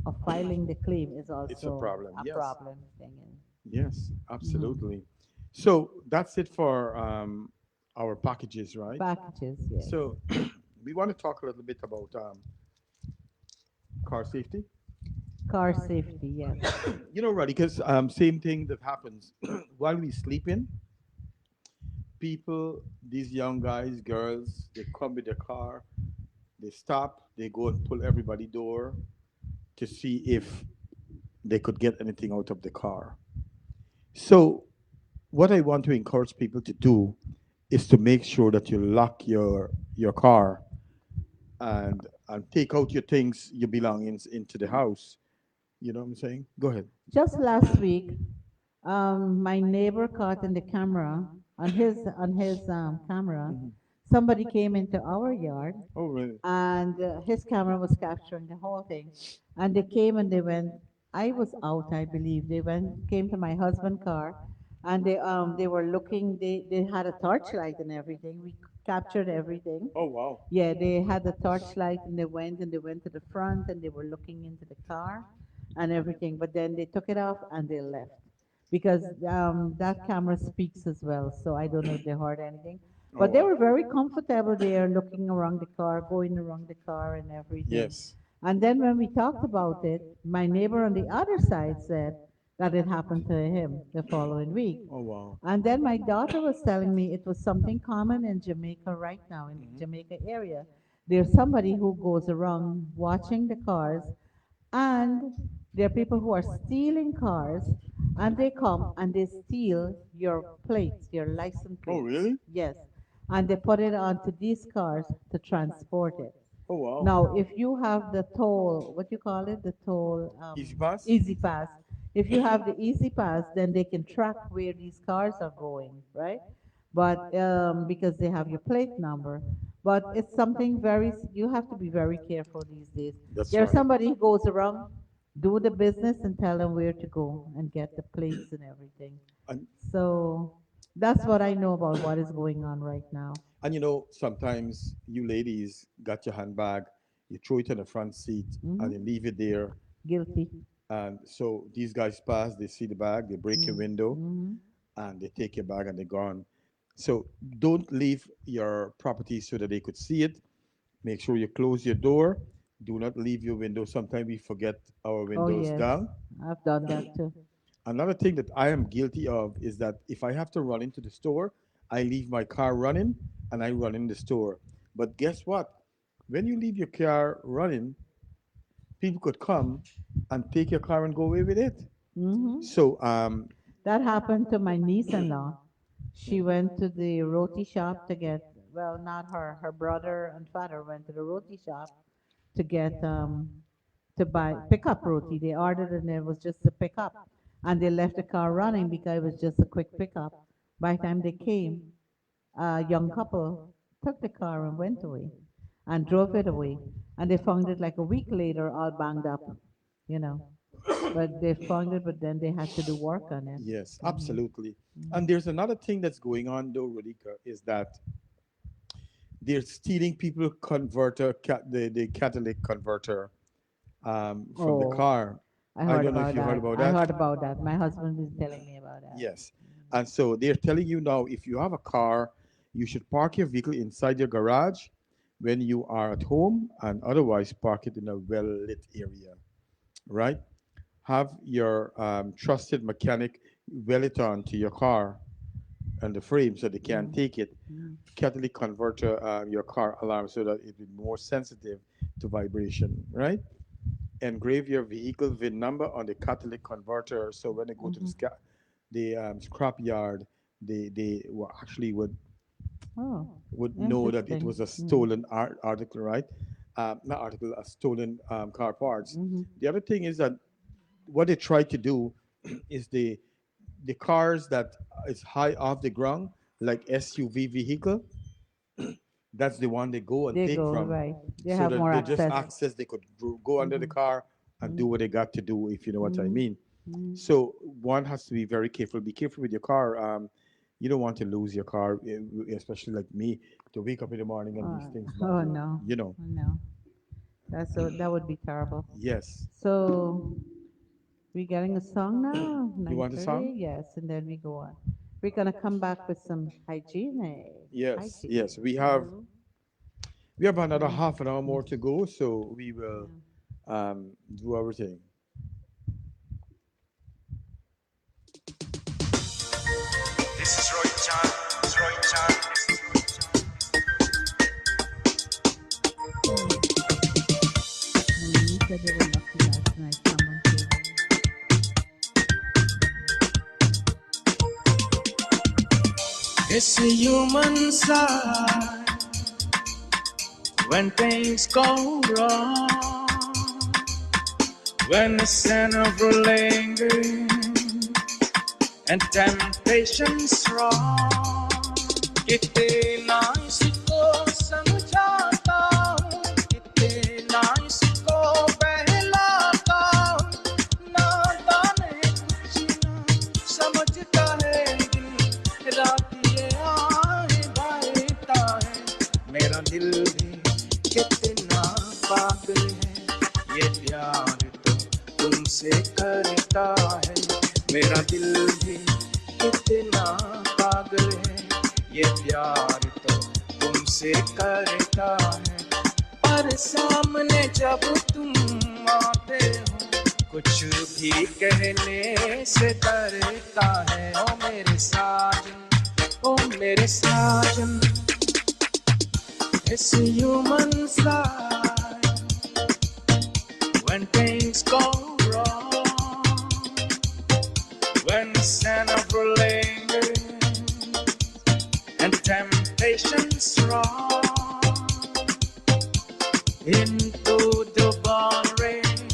of filing the claim is It's a also problem. a Yes. problem thing. Yes, Mhm. absolutely. So that's it for our packages, right? Packages, yes. So We want to talk a little bit about car safety. Car safety, yes. Because same thing that happens while we sleeping. People, these young guys, girls, they come with their car, they stop, they go and pull everybody door to see if they could get anything out of the car. So, what I want to encourage people to do is to make sure that you lock your car and take out your things, your belongings into the house. You know what I'm saying? Go ahead. Just last week, my neighbor caught in the camera on his camera. Mhm. Somebody came into our yard, Oh, really? and his camera was capturing the whole thing. And they came and they went. I was out, I believe. They came to my husband's car, and they were looking. They had a torchlight and everything. We captured everything. Oh, wow. Yeah, they had the torchlight and they went to the front and they were looking into the car and everything. But then they took it off and they left because that camera speaks as well. So I don't know if they heard anything. Oh, But they were wow. very comfortable there looking around the car, going around the car and everything. Yes. And then when we talked about it, my neighbor on the other side said that it happened to him the following week. Oh, wow. And then my daughter was telling me it was something common in Jamaica right now, in Mhm. Jamaica area. There's somebody who goes around watching the cars, and there are people who are stealing cars, and they come and they steal your plates, your license Oh, plates. really? Yes. And they put it onto these cars to transport it. Oh, wow. Now, if you have the toll, what you call it, the toll, Easy pass? Easy Pass. If you have the Easy Pass, then they can track where these cars are going, right? But because they have your plate number. But it's something you have to be very careful these days. That's There's right. somebody who goes around, do the business and tell them where to go and get the plates and everything. And So that's what I know about what is going on right now. sometimes you ladies got your handbag, you throw it in the front seat, and you Hmm. leave it there. Guilty. And so these guys pass, they see the bag, they break your window, Mm-hmm. and they take your bag and they're gone. So don't leave your property so that they could see it. Make sure you close your door. Do not leave your window. Sometimes we forget our Oh, windows yes. down. I've done that too. Another thing that I am guilty of is that if I have to run into the store, I leave my car running and I run in the store. But guess what? When you leave your car running, people could come and take your car and go away with it. Hmm. So, That happened to my niece-in-law. She went to the roti shop to get, well, not her, her brother and father went to the roti shop to get, to buy, pick up roti. They ordered and it was just a pick up. And they left the car running because it was just a quick pickup. By the time they came, a young couple took the car and went away and drove it away. And they found it like a week later, all banged up, you know. But they found it, but then they had to do work on it. yes, Hmm. absolutely. And there's another thing that's going on, though, Radhika, is that they're stealing people converter, the catalytic converter from the Oh, car. I I heard don't know if about you heard that. about I that. heard about that. My husband is telling me about that. Yes. And so they're telling you now if you have a car, you should park your vehicle inside your garage when you are at home and otherwise park it in a well lit area, right? Have your trusted mechanic weld it on to your car and the frame so they can't Mm. take it. Mm. Catalytic converter your car alarm so that it will be more sensitive to vibration, right? Engrave your vehicle VIN number on the catalytic converter so when they go to Hmm. the scrap yard, they actually Oh, would know that it interesting. was a Mm. stolen article, right? Not article, a stolen car parts. Hmm. The other thing is that what they try to do is the cars that is high off the ground, like SUV vehicle, that's the one they go and They take go, from, right. They so have that more they just access. access. They could go under the Hmm. car and Hmm. do what they got to do, if you know what I Hmm. mean. Hmm. So one has to be very careful. Be careful with your car. You don't want to lose your car, especially like me, to wake up in the morning and these things not Oh work. no, You know. oh no. That would be terrible. Yes. So we getting a song now, You want a song? 9:30. Yes, and then we go on. We're gonna come back with some hygiene. Yes. Hygiene. Yes. We have We have another Mm. half an hour Yeah. more to go, so we will Yeah. do our thing. This is Roy Chan. This is Roy Chan. Hmm. You said they were lucky last night. Someone came in. It's a human side when things go wrong, when the sin of lingering and temptation strong. कितना इसको समझाता हूँ, कितना इसको बहलाता हूँ, नादान है कुछ ना समझता है दिल, रात ये आहे बहता है, मेरा दिल भी कितना पागल है, ये प्यार तो तुमसे करता है, मेरा दिल भी कितना पागल है, ये प्यार तो तुमसे करता है, पर सामने जब तुम आते हो, कुछ भी कहने से डरता है, ओ मेरे साजन, ओ मेरे साजन. It's a human side when things go wrong, when the sin of lingering and temptation strong, into the barring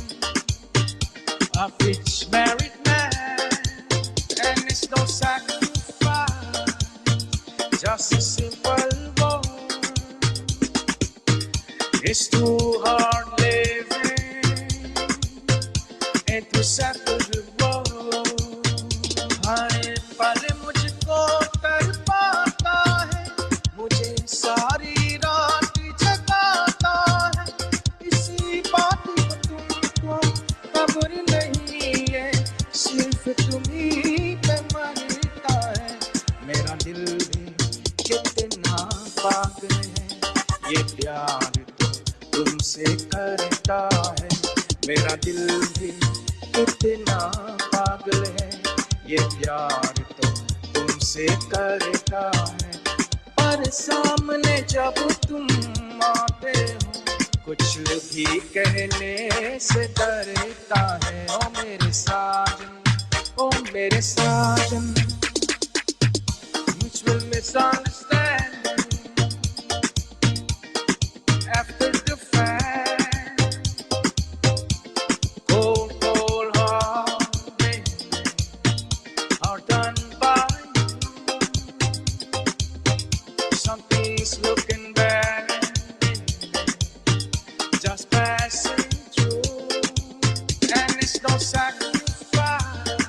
of each married man, and it's no sacrifice, just a simple word. It's too hard living into separate world. हर पल मुझको तड़पाता है, मुझे सारी रात जगाता है, इसी बात को तुमको खबर नहीं है, सिर्फ तुम ही पे मरता है, मेरा दिल भी कितना पागल है, ये प्यार तो तुमसे करता है, मेरा दिल भी कितना पागल है, ये प्यार तो तुमसे करता है, पर सामने जब तुम आते हो, कुछ भी कहने से डरता है, ओ मेरे साजन, ओ मेरे साजन. Mutual misunderstanding after the fact, cold, cold heart, baby, are done by you. Something's looking bad, just passing through, and it's no sacrifice,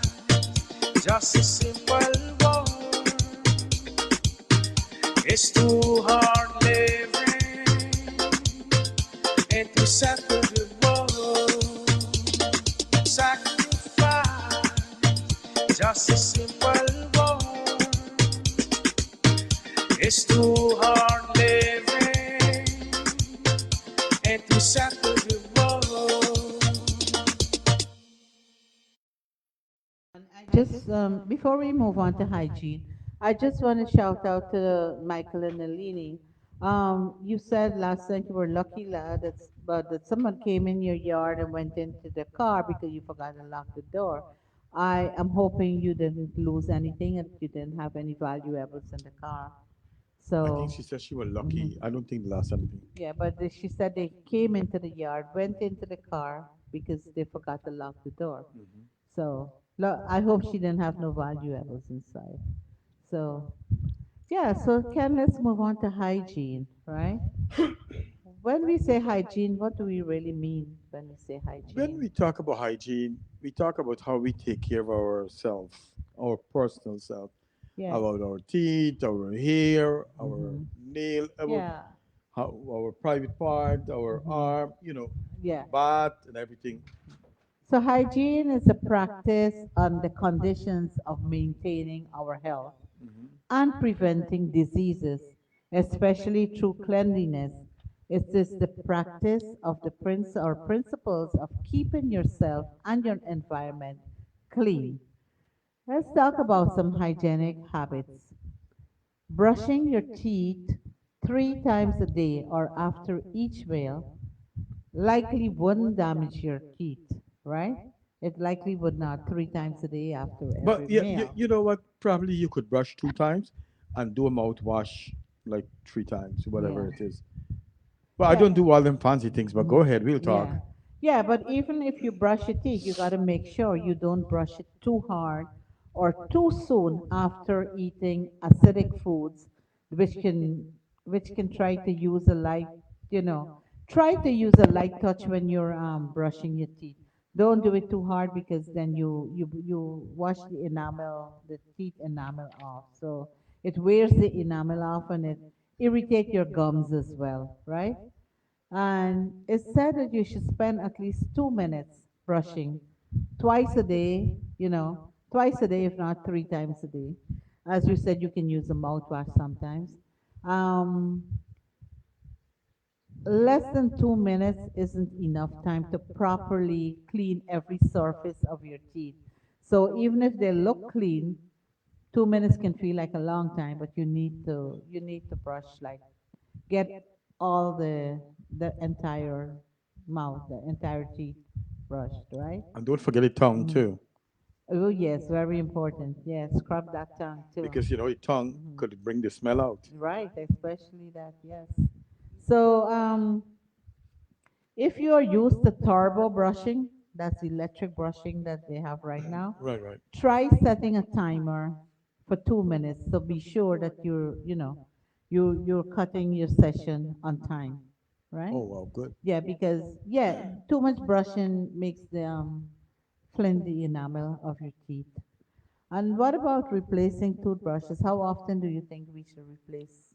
just a simple word. It's too hard living into separate world. Sacrifice, just a simple word. It's too hard living into separate world. And I just, before we move on to hygiene, I just want to shout out to Michael and Nalini. You said last night you were lucky, but that someone came in your yard and went into the car because you forgot to lock the door. I am hoping you didn't lose anything and you didn't have any valuables in the car. I think So, she said she was mhm. lucky. I don't think they lost anything. Yeah, but she said they came into the yard, went into the car because they forgot to lock the door. Mhm. So I hope she didn't have no valuables inside. So yeah, so Ken, let's move on to hygiene, right? When we say hygiene, what do we really mean when we say When hygiene? we talk about hygiene, we talk about how we take care of ourselves, our personal self, Yes. about our teeth, our hair, our Mm-hmm. nail, about Yeah. how, our private part, our Mm-hmm. arm, Yeah. bath and everything. So hygiene is a practice on the conditions of maintaining our health Hmm. and preventing diseases, especially through cleanliness, It is the practice of the principles of keeping yourself and your environment clean. Let's talk about some hygienic habits. Brushing your teeth 3 times a day or after each meal likely wouldn't damage your teeth, right? It likely would not 3 times a day after But every yeah, meal. you know what? Probably you could brush 2 times and do a mouthwash like 3 times, whatever Yeah. it is. Well, I Yeah. don't do all them fancy things, but go Mhm. ahead, we'll talk. Yeah. Yeah, but even if you brush your teeth, you got to make sure you don't brush it too hard or too soon after eating acidic foods, which can try to use a light, you know, try to use a light touch when you're brushing your teeth. Don't do it too hard because then you wash the enamel, the teeth enamel off. So it wears the enamel off and it irritate your gums as well, right? And it's said that you should spend at least 2 minutes brushing twice a day, twice a day, if not 3 times a day. As you said, you can use a mouthwash sometimes. Um, Less than 2 minutes isn't enough time to properly clean every surface of your teeth. So even if they look clean, 2 minutes can feel like a long time, but you need to brush like get all the entire mouth, the entire teeth brushed, right? And don't forget the tongue Mhm. too, Oh yes, very important. Yes, scrub that tongue too. because the tongue Mhm. could bring the smell out. Right, especially that. Yes. So if you are used to turbo brushing, that's electric brushing that they have right now, Right, right. try setting a timer for 2 minutes. So be sure that you're cutting your session on time, right? Oh, wow, good. Yeah, because yeah, too much brushing makes the flinty enamel of your teeth. And what about replacing toothbrushes? How often do you think we should replace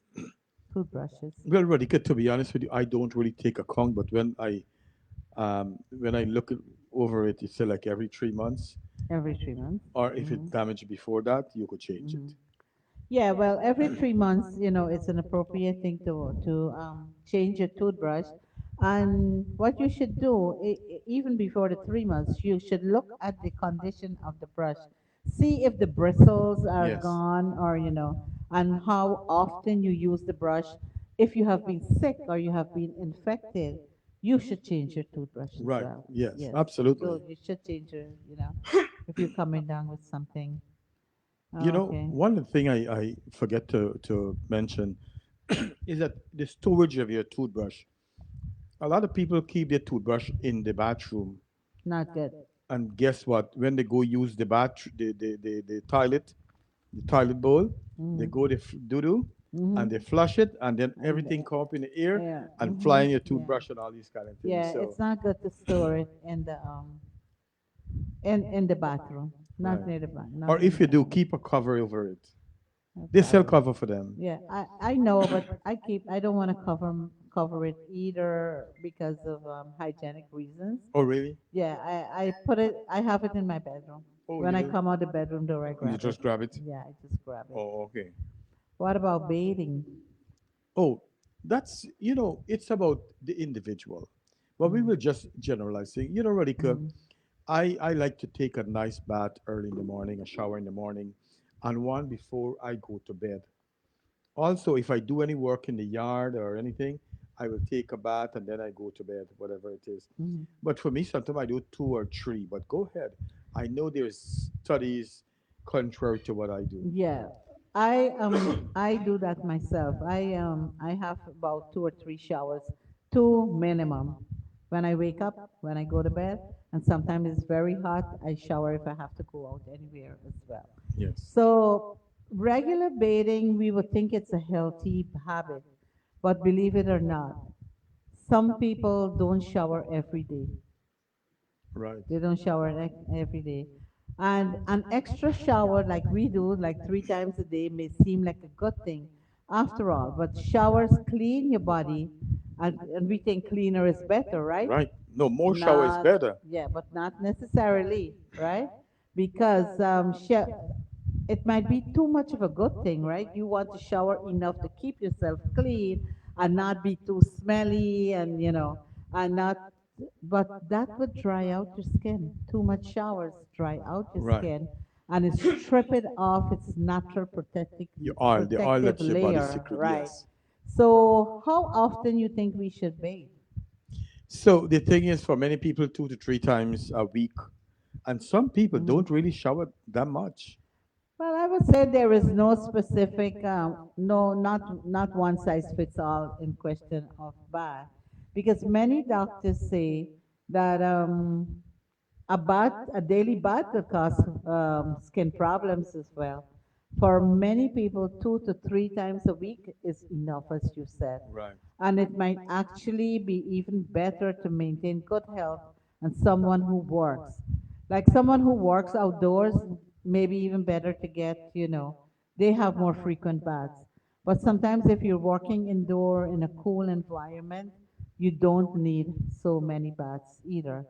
toothbrushes? Well, Radhika, to be honest with you, I don't really take account, but when I look over it, it's like every 3 months, Every 3 months. or if Hmm. it damaged before that, you could change Hmm. it. Yeah, well, every 3 months, it's an appropriate thing to change your toothbrush. And what you should do, even before the 3 months, you should look at the condition of the brush, see if the bristles are Yes. gone, or and how often you use the brush. If you have been sick or you have been infected, you should change your toothbrush as Right. well. Yes. Yes, Absolutely. so you should change if you're coming down with something. Okay. One thing I forget to mention is that the storage of your toothbrush. A lot of people keep their toothbrush in the bathroom, Not good. and guess what? When they go use the toilet bowl, they Mm-hmm. go to doo doo, and they Mm-hmm. flush it, and then And everything come up in the air yeah. and fly Mm-hmm. in your Yeah. toothbrush and all these kind of things. Yeah, So, it's not good to store it in the bathroom. Not right. near the bath. Or Not near the if you do, bathroom. keep a cover over it. No They sell problem. cover for them. Yeah, I know, but I don't want to cover it either because of hygienic reasons. Oh, really? Yeah, I have it in my bedroom. Oh, When you I do? come out the bedroom door, I You grab it. just grab it? Yeah, I just grab it. Oh, okay. What about bathing? Oh, it's about the individual. But we Mm. will just generalizing. Radhika, Mm. I like to take a nice bath early in the morning, a shower in the morning, and one before I go to bed. Also, if I do any work in the yard or anything, I will take a bath and then I go to bed, whatever it is. Mm. But for me, sometimes I do two or three. But go ahead. I know there's studies contrary to what I do. Yeah, I do that myself. I have about 2 or 3 showers, two minimum. When I wake up, when I go to bed, and sometimes it's very hot, I shower if I have to go out anywhere as well. Yes. So regular bathing, we would think it's a healthy habit, but believe it or not, some people don't shower every day. Right. They don't shower every day. And an extra shower like we do, like 3 times a day, may seem like a good thing after all. But showers clean your body, and we think cleaner is better, right? Right. No, more shower is Not, better. yeah, but not necessarily, right? Because it might be too much of a good thing, right? You want to shower enough to keep yourself clean, and not be too smelly and and not but that would dry out your skin. Too much showers dry out your Right. skin and it strip it off its natural Your oil, the oil protective that your body layer, secrete. right? Yes. So how often you think we should bathe? So the thing is, for many people, 2 to 3 times a week, and some people Mhm. don't really shower that much. Well, I would say there is no specific, no, not one size fits all in question of bath, because many doctors say that a daily bath will cause skin problems as well. For many people, 2 to 3 times a week is enough, as you said, Right. and it might actually be even better to maintain good health than someone who works. Like someone who works outdoors, maybe even better to get, they have more frequent baths. But sometimes if you're working indoor in a cool environment, you don't need so many baths either.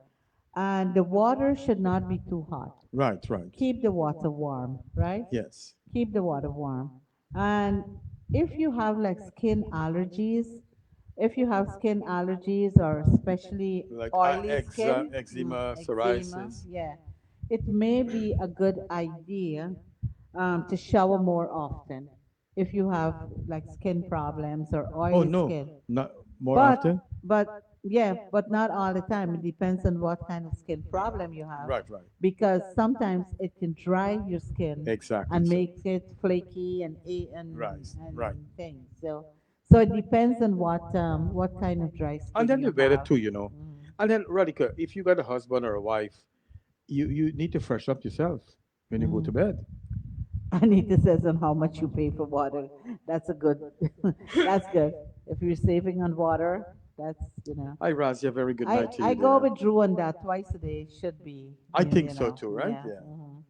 And the water should not be too hot. Right, right. Keep the water warm, right? Yes. Keep the water warm. And if you have like skin allergies, if you have skin allergies or especially Like oily skin, eczema, eczema, psoriasis. yeah, it may be a good idea to shower more often if you have like skin problems or Oh oily no, skin. not more But often. but yeah, but not all the time. It depends on what kind of skin problem you have, Right, right. because sometimes it can dry your skin Exactly. and So, make it flaky and right, and right. things. So it depends on what kind of dry And skin then you the weather have. too. Mhm. And then, Radhika, if you got a husband or a wife, you need to freshen up yourself when you go to Mm. bed. Anita says on how much you pay for water. That's a good. That's good. If you're saving on water, that's. Hi, Razia. Very good I night to I you go there. with Drew on that twice a day. Should be, I think so too, right? yeah. Yeah.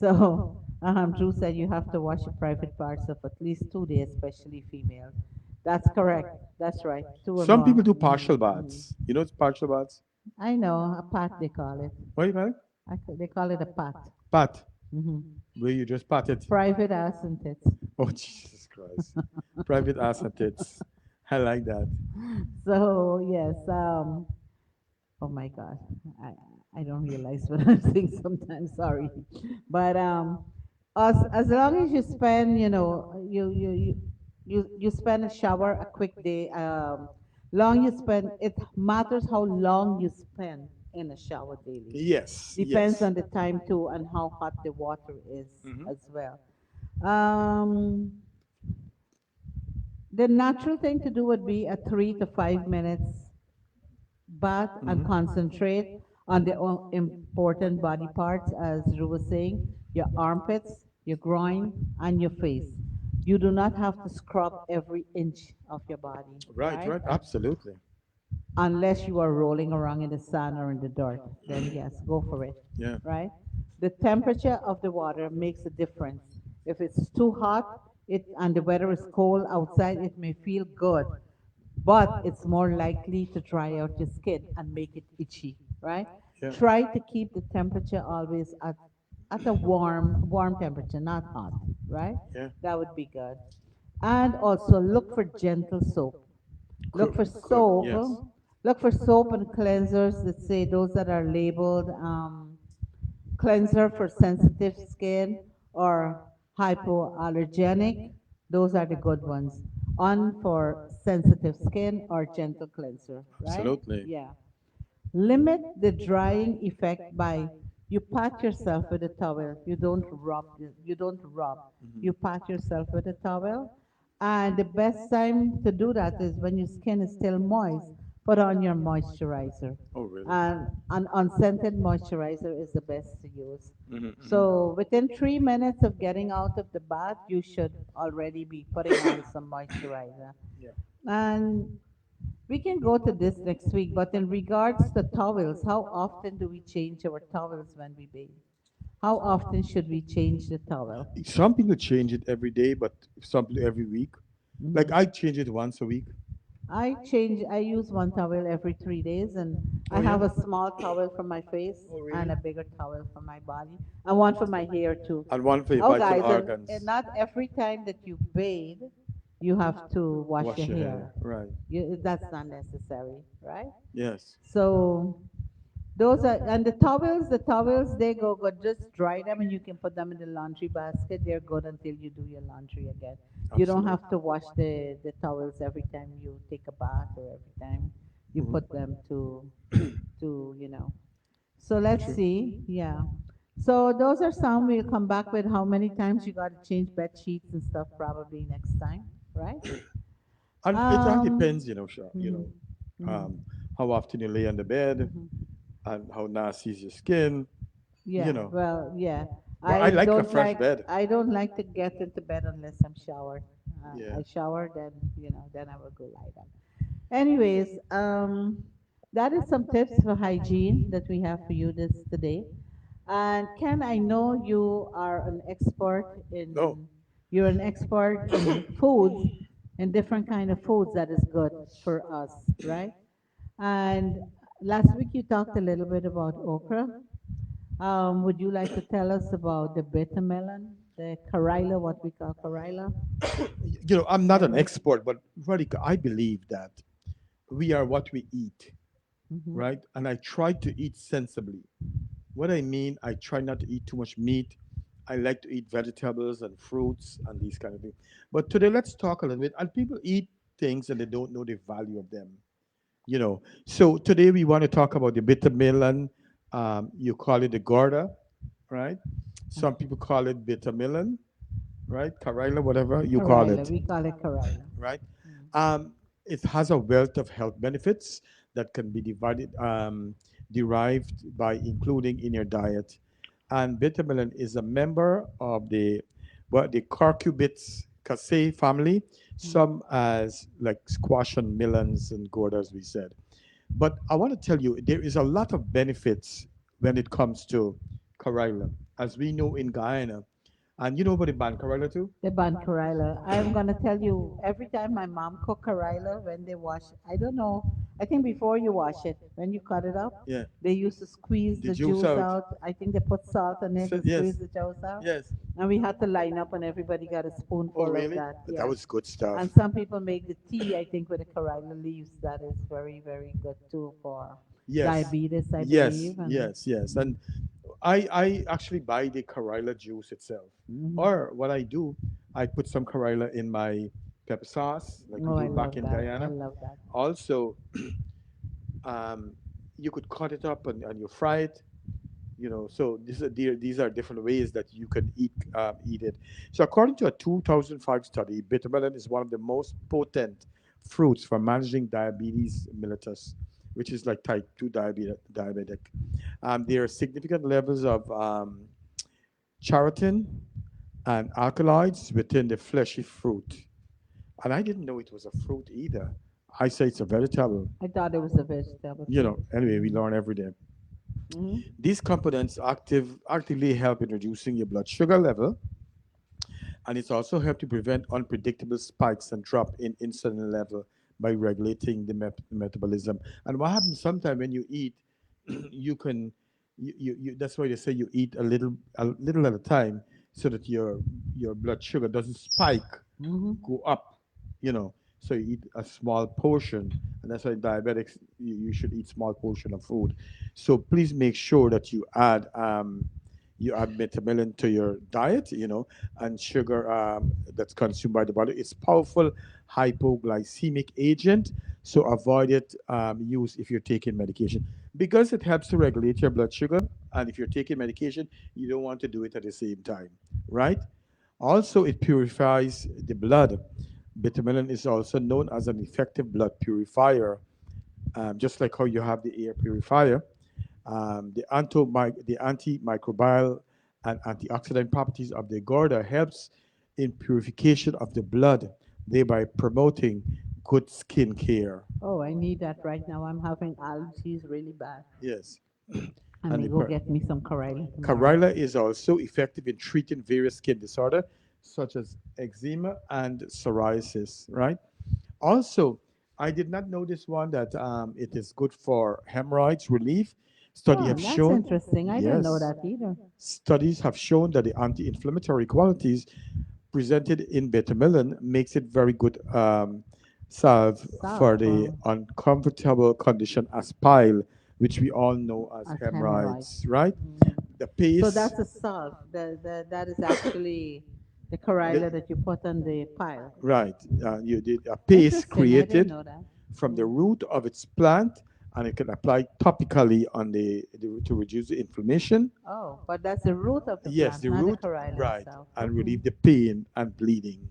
So, Drew said you have to wash your private parts of at least 2 days, especially females. That's correct. That's right. Two or Some more. people do Hmm. partial Hmm. baths. You know, it's partial baths. I know a pat they call it. What do you call it? They call it a pat. Pat, Hmm. where you just pat it. Private ass and tits. Oh, Jesus Christ. Private ass and tits. I like that. So yes. Oh my God. I I don't realize what I'm saying sometimes. Sorry, but as long as you spend, you spend a shower a quick day. Long you spend. It matters how long you spend in a shower daily. Yes, Depends yes. on the time too and how hot the water is Hmm. as well. Um, the natural thing to do would be a 3 to 5 minutes bath and Hmm. concentrate on the important body parts, as Ru was saying, your armpits, your groin, and your face. You do not have to scrub every inch of your body, Right, right? right. Absolutely. Unless you are rolling around in the sun or in the dirt, then yes, go for it, Yeah. right? The temperature of the water makes a difference. If it's too hot, and the weather is cold outside, it may feel good, but it's more likely to dry out your skin and make it itchy, right? Yeah. Try to keep the temperature always at a warm temperature, not hot, right? Yeah. That would be good. And also look for gentle soap. Look Good. for Good. soap. Yes. Look for soap and cleansers that say those that are labeled cleanser for sensitive skin or hypoallergenic. Those are the good ones. On for sensitive skin or gentle cleanser, right? Absolutely. Yeah. Limit the drying effect by you pat yourself with a towel. You don't rub. Hmm. You pat yourself with a towel. And the best time to do that is when your skin is still moist. Put on your moisturizer. Oh, really? And an unscented moisturizer is the best to use. Hmm. Hmm. So within 3 minutes of getting out of the bath, you should already be putting on some moisturizer. Yeah. And we can go to this next week, but in regards to towels, how often do we change our towels when we bathe? How often should we change the towel? Some people change it every day, but some people every week. Like Mhm. I change it once a week. I use one towel every 3 days, and Oh I yeah. have a small towel for my face Oh and really? a bigger towel for my body, and one for my hair too. And one for your Oh, vital guys, and organs. not every time that you bathe, you have to wash Wash your your hair. hair. Right. That's not necessary, right? Yes. So those are, and the towels, they go, just dry them and you can put them in the laundry basket. They're good until you do your laundry again. You don't Absolutely. have to wash the towels every time you take a bath or every time you Mhm. put them to. So let's True. see. Yeah. So those are some. We'll come back with how many times you got to change bed sheets and stuff probably next time, right? And it all depends, Mhm, mhm, um, how often you lay on the bed mhm. and how nasty is your skin, you Yeah, know. well, yeah. But I like a fresh bed. I don't like to get into bed unless I'm showered. Yeah. I shower, then I will go lie down. Anyways, that is some tips for hygiene that we have for you this today. And Ken, I know No. you're an expert in foods and different kind of foods that is good for us, right? And last week you talked a little bit about okra. Would you like to tell us about the bitter melon, the karila, what we call karila? I'm not an expert, but Radhika, I believe that we are what we eat, Mm-hmm. right? And I try to eat sensibly. What I mean, I try not to eat too much meat. I like to eat vegetables and fruits and these kind of things. But today, let's talk a little bit. And people eat things and they don't know the value of them. So today we want to talk about the bitter melon. You call it the gorda, right? Some people call it bitter melon, right? Karila, whatever you call Karila, it, we call it karila. right? Um, it has a wealth of health benefits that can be derived by including in your diet. And bitter melon is a member of the curcubicaceae family, Mm. some as like squash and melons and gourd, as we said. But I want to tell you, there is a lot of benefits when it comes to Karila. As we know in Guyana, and you know about the band Karila too? The bun karila. I'm gonna tell you, every time my mom cook karila, when they wash, I don't know, I think before you wash it, when you cut it up, Yeah. they used to squeeze The the juice juice out. out. I think they put salt on it and squeeze Yes. the juice out. Yes. And we had to line up and everybody got a Oh, spoonful of really? that. That Yeah. was good stuff. And some people make the tea, I think, with the karila leaves. That is very, very good too for Yes. diabetes, I Yes. believe. And Yes. Yes. And I actually buy the Karila juice itself. mhm. Or what I do, I put some Karila in my pepper sauce, like we Oh, I do back love in that. I Guyana. love that. Also, um, you could cut it up and you fry it. So these are different ways that you can eat it. So according to a 2005 study, bitter melon is one of the most potent fruits for managing diabetes mellitus, which is like type 2 diabetic. There are significant levels of charotin and alkaloids within the fleshy fruit, and I didn't know it was a fruit either. I say it's a vegetable. I thought it was a vegetable too. Anyway, we Hmm. learn every day. Hmm. These components actively help in reducing your blood sugar level, and it's also helped to prevent unpredictable spikes and drop in insulin level by regulating the metabolism. And what happens sometimes when you eat, you can, that's why they say you eat a little at a time, so that your blood sugar doesn't spike, Hmm. go up, you know. So you eat a small portion, and that's why diabetics, you should eat small portion of food. So please make sure that you add metamelon to your diet, and sugar that's consumed by the body. It's powerful hypoglycemic agent, so avoid it use if you're taking medication, because it helps to regulate your blood sugar. And if you're taking medication, you don't want to do it at the same time, right? Also, it purifies the blood. Betamelon is also known as an effective blood purifier, just like how you have the air purifier. The antimicrobial and antioxidant properties of the gourda helps in purification of the blood, thereby promoting good skin care. Oh, I need that right now. I'm having allergies really bad. Yes. I And may the go get me some Corella tomorrow. Karila is also effective in treating various skin disorder such as eczema and psoriasis, right? Also, I did not know this one, that it is good for hemorrhoids relief. Study Oh, have that's shown, interesting. I didn't know yes, that either. studies have shown that the anti-inflammatory qualities presented in betamelon makes it very good salve Salve for the for uncomfortable condition as pile, which we all know as as hemorrhoids. hemorrhoids, right? Mm. The So paste, that's a salve. That is actually the the, corilla that you put on the pile. right? You did a paste Interesting. I didn't created know that. from the Mm. root of its plant, and it can apply topically on the to reduce the inflammation. Oh, but that's the root of the Yes, plant, the not the root, corilla right, itself. and Okay. relieve the pain and bleeding.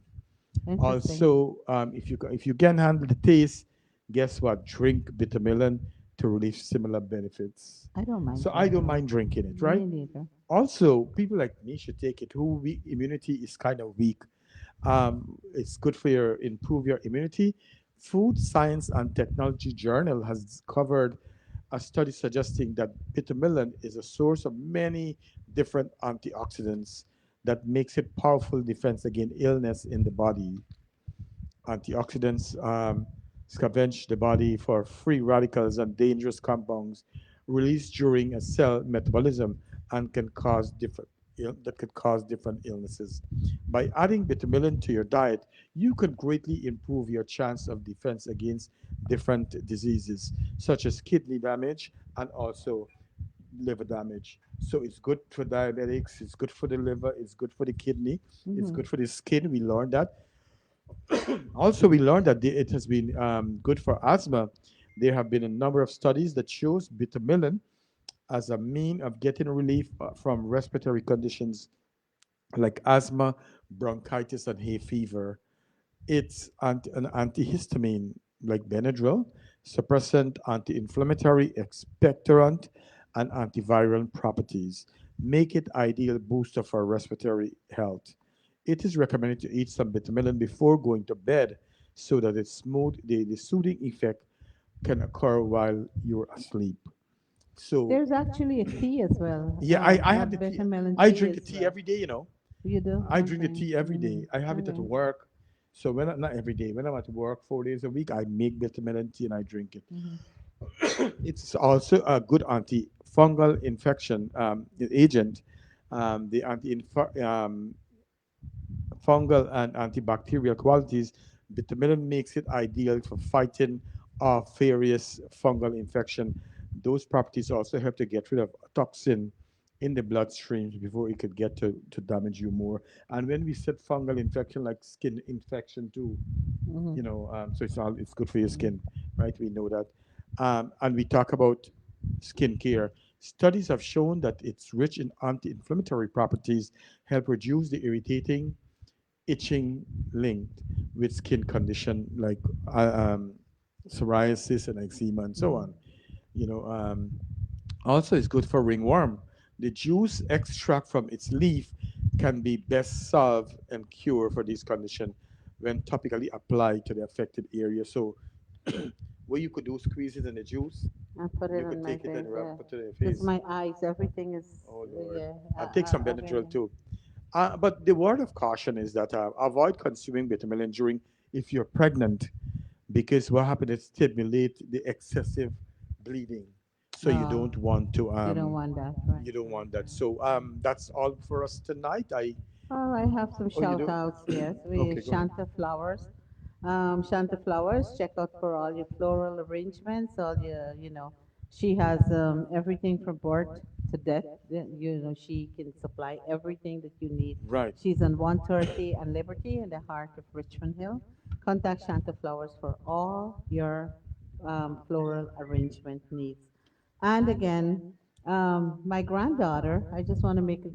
Interesting. Also, if you can handle the taste, guess what? Drink bitter melon to relieve similar benefits. I don't mind So I don't drinking mind it. drinking it, right? Me neither. Also, people like me should take it who immunity is kind of weak. It's good for your improve your immunity. Food Science and Technology Journal has discovered a study suggesting that bitter melon is a source of many different antioxidants that makes it powerful defense against illness in the body. Antioxidants scavenge the body for free radicals and dangerous compounds released during a cell metabolism and can cause that could cause different illnesses. By adding vitamin to your diet, you can greatly improve your chance of defense against different diseases such as kidney damage and also liver damage. So it's good for diabetics, it's good for the liver, it's good for the kidney, it's Hmm. good for the skin. We learned that. Also, we learned that it has been good for asthma. There have been a number of studies that shows bitter melon as a mean of getting relief from respiratory conditions like asthma, bronchitis, and hay fever. It's an antihistamine like Benadryl, suppressant, anti-inflammatory, expectorant, and antiviral properties. Make it ideal booster for respiratory health. It is recommended to eat some vitamin before going to bed so that the soothing effect can occur while you're asleep. So There's actually a tea as well. yeah, I have the That tea. bitter melon I tea drink the is. tea every day, You do? I drink the Okay. tea every Mm. day. I have it at Okay. work. So not every day, when I'm at work 4 days a week, I make bitter tea and I drink it. Hmm. It's also a good antifungal infection agent. The fungal and antibacterial qualities, betamelon makes it ideal for fighting various fungal infection. Those properties also help to get rid of toxin in the bloodstreams before it could get to damage you more. And when we said fungal infection, like skin infection too, Hmm. so it's good for your skin, right? We know that. And we talk about skincare. Studies have shown that it's rich in anti-inflammatory properties, help reduce the irritating itching linked with skin condition like psoriasis and eczema and so Hmm. on. You know, also it's good for ringworm. The juice extract from its leaf can be best solve and cure for this condition when topically applied to the affected area. So what you could do, squeeze it in the juice. I put it You could on my take it face, and rub, yeah. put it in your Because face. my eyes, everything is, Oh Lord. yeah. And take some I've Benadryl been. too. But the word of caution is that avoid consuming vitamin during if you're pregnant, because what happens is stimulate the excessive bleeding. So Oh, you don't want that, right? you don't want that. Yeah. So that's all for us tonight. Oh, I have some Oh, you shout do? outs, yes. We Okay, go ahead. Shanta Flowers. Shanta Flowers, check out for all your floral arrangements, all your. She has everything from birth to death. She can supply everything that you need. Right. She's on 130 and Liberty in the heart of Richmond Hill. Contact Shanta Flowers for all your floral arrangement needs. And again, my granddaughter, I just want to make a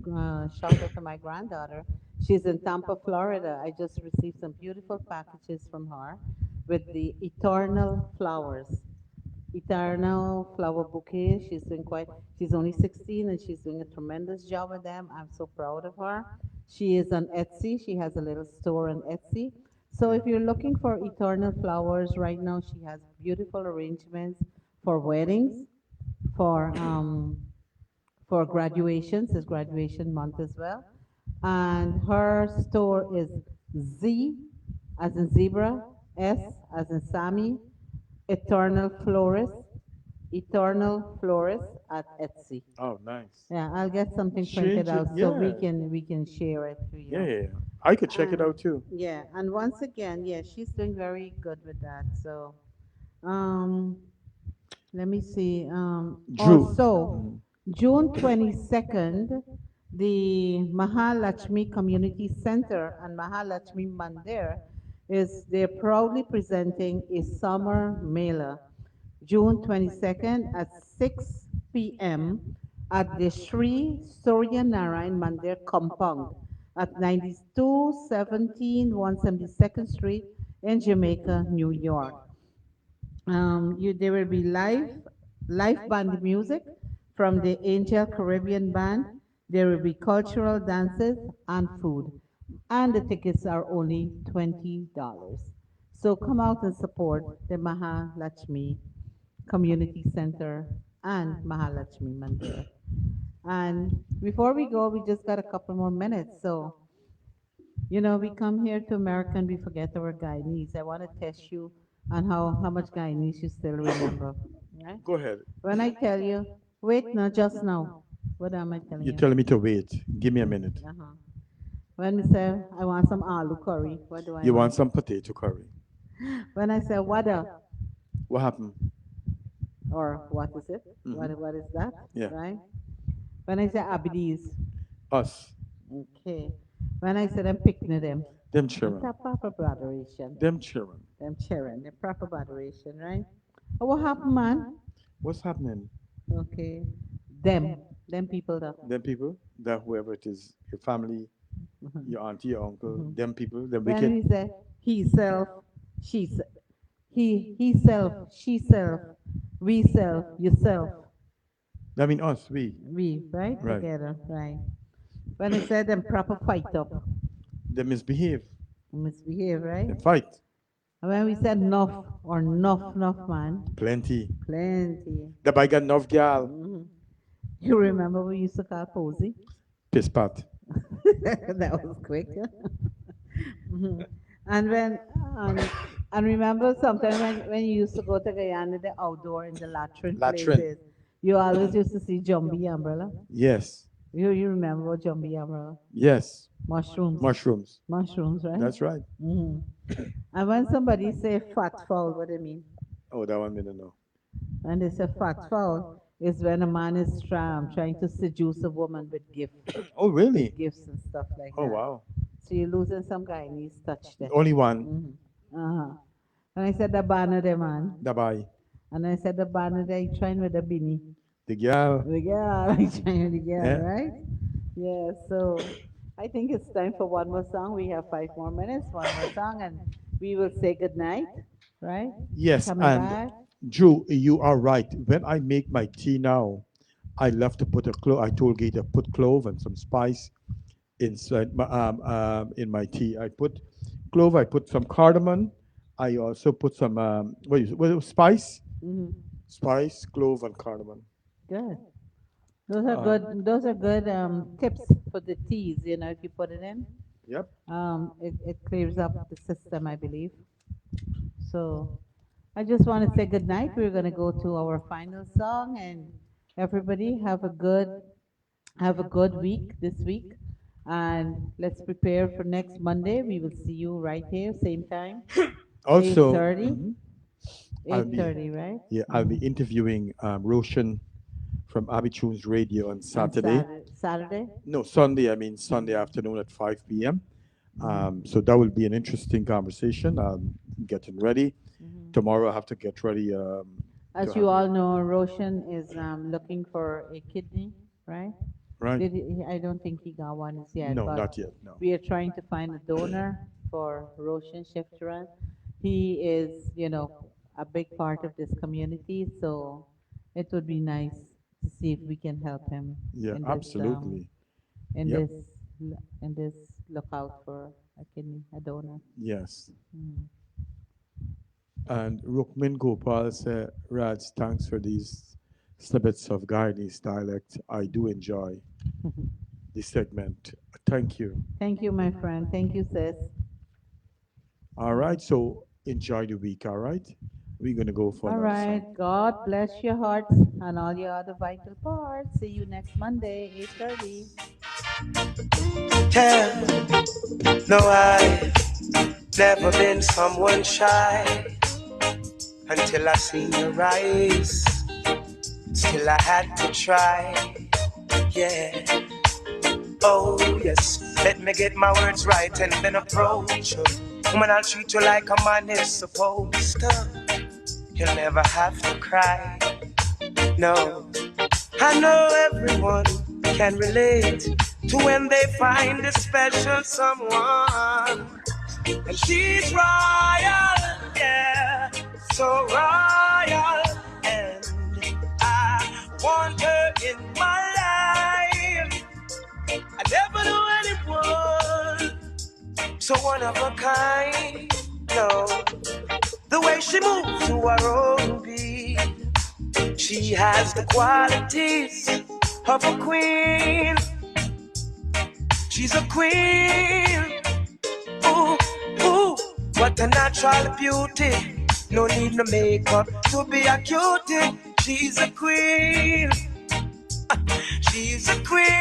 shout out to my granddaughter. She's in Tampa, Florida. I just received some beautiful packages from her with the eternal flowers. Eternal flower bouquet. She's only 16 and she's doing a tremendous job with them. I'm so proud of her. She is on Etsy. She has a little store on Etsy. So if you're looking for eternal flowers right now, she has beautiful arrangements for weddings, for graduations. It's graduation month as well. And her store is Z as in zebra, S as in Sammy, Eternal Florist, Eternal Florist at Etsy. Oh, nice. Yeah, I'll get something printed Change it. out so we Yeah. can we can share it to Yeah, you. yeah, yeah. I could check it And out too. yeah, and once again, yeah, she's doing very good with that. So, um, let me see. Drew. Also, Mhm. June 22nd, the Mahalakshmi Community Center and Mahalakshmi Mandir they're proudly presenting a summer mela, June 22nd at 6 p.m. at the Sri Surya Narayan Mandir compound at 9217 172nd Street in Jamaica, New York. There will be live band music from the Angel Caribbean Band. There will be cultural dances and food, and the tickets are only $20. So come out and support the Mahalakshmi Community Center and Mahalakshmi Mandir. And before we go, we just got a couple more minutes. So, we come here to America and we forget our Guyanese. I want to test you on how much Guyanese you still remember. Right? Go ahead. When I tell you, wait, no, just now. What am I telling You're you? telling me to wait. Give me a minute. Uh-huh. When we say, I want some aloo curry, what do I You want want? some potato curry. When I say, wada, What happened? or what is it? Hmm. What is that? Yeah. Right? When I say abidis, Us. okay. When I say them picnic them, Them the children. proper moderation. Them children. Them cheering, the proper moderation, right? Oh, what happened, man? What's happening? Okay. Them people that. Them people, that whoever it is, your family, Mhm. your auntie, your uncle, Mhm. them people, them When wicked. we say he self, she self, he self, she self, we self, yourself, I mean us, we. we, right? Right. Together, right? When I said them proper fight up, They misbehave. misbehave, right? They fight. And when we said enough or enough, man, Plenty. plenty. The by got enough gal. Mhm. You remember we used to call Posey? Piss pot. That was quick. Mhm. And and remember sometimes when you used to go to Guyana, the outdoor in the latrine Latrin. places, you always used to see Jumbie umbrella. Yes. You remember Jumbie umbrella? Yes. Mushrooms, Mushrooms. mushrooms, right? That's right. Hmm. And when somebody say fat foul, what do you mean? Oh, that one didn't know. When they say fat foul, is when a man is trying to seduce a woman Oh, with really? gifts and stuff like Oh, that. wow. So you're losing some Guyanese touch there. Only one. Hmm. Uh-huh. And I said the banner there, man. Dabai. And I said the banner there, you trying with the beanie. The gal. The girl, you trying with the girl, Yeah. right? Yeah, so I think it's time for one more song. We have 5 more minutes, one more song, and we will say good night, right? Yes, Coming and back. Drew, you are right. When I make my tea now, I love to put a clove. I told Gay to put clove and some spice in my tea. I put clove. I put some cardamom. I also put some spice, Hmm. clove, and cardamom. Good. Those are Um, good. Those are good tips for the teas. If you put it in, yep. it clears up the system, I believe. So I just want to say good night. We're gonna go to our final song, and everybody have a good week this week, and let's prepare for next Monday. We will see you right here, same time, eight Also, thirty, I'll eight be thirty, right? yeah, I'll be Hmm. interviewing Roshan from Abitunes Radio on On Saturday. Saturday. No, Sunday. I mean Sunday afternoon at 5 p.m. Hmm. So that will be an interesting conversation. I'm getting ready. Hmm. Tomorrow I have to get ready to As you have all know, Roshan is looking for a kidney, right? right. I don't think he got one as yet, No, but not yet. No. we are trying to find a donor for Roshan Shiftaran. He is, a big part of this community, so it would be nice to see if we can help him Yeah, in this absolutely. in Yep. this in this lookout for a kidney, a donor. Yes. Mm. And Rukmin Gopal said, Raj, thanks for these snippets of Guyanese dialect. I do enjoy this segment. Thank you. Thank you, my friend. Thank you, sis. All right. So enjoy the week. All right. We're going to go for All another right. song. God bless your hearts and all your other vital parts. See you next Monday, 8:30. Yeah, no, I've never been someone shy until I seen your eyes. Still I had to try. Yeah. Oh yes, let me get my words right and then approach you. Woman, I'll treat you like a man is supposed to. You'll never have to cry. No, I know everyone can relate to when they find a special someone. And she's royal, yeah, so royal. And I want her in my life. I never knew anyone so one of a kind. No, the way she moves to her own beat, she has the qualities of a queen. She's a queen. Ooh, ooh, what a natural beauty. No need no makeup to be a cutie. She's a queen. She's a queen.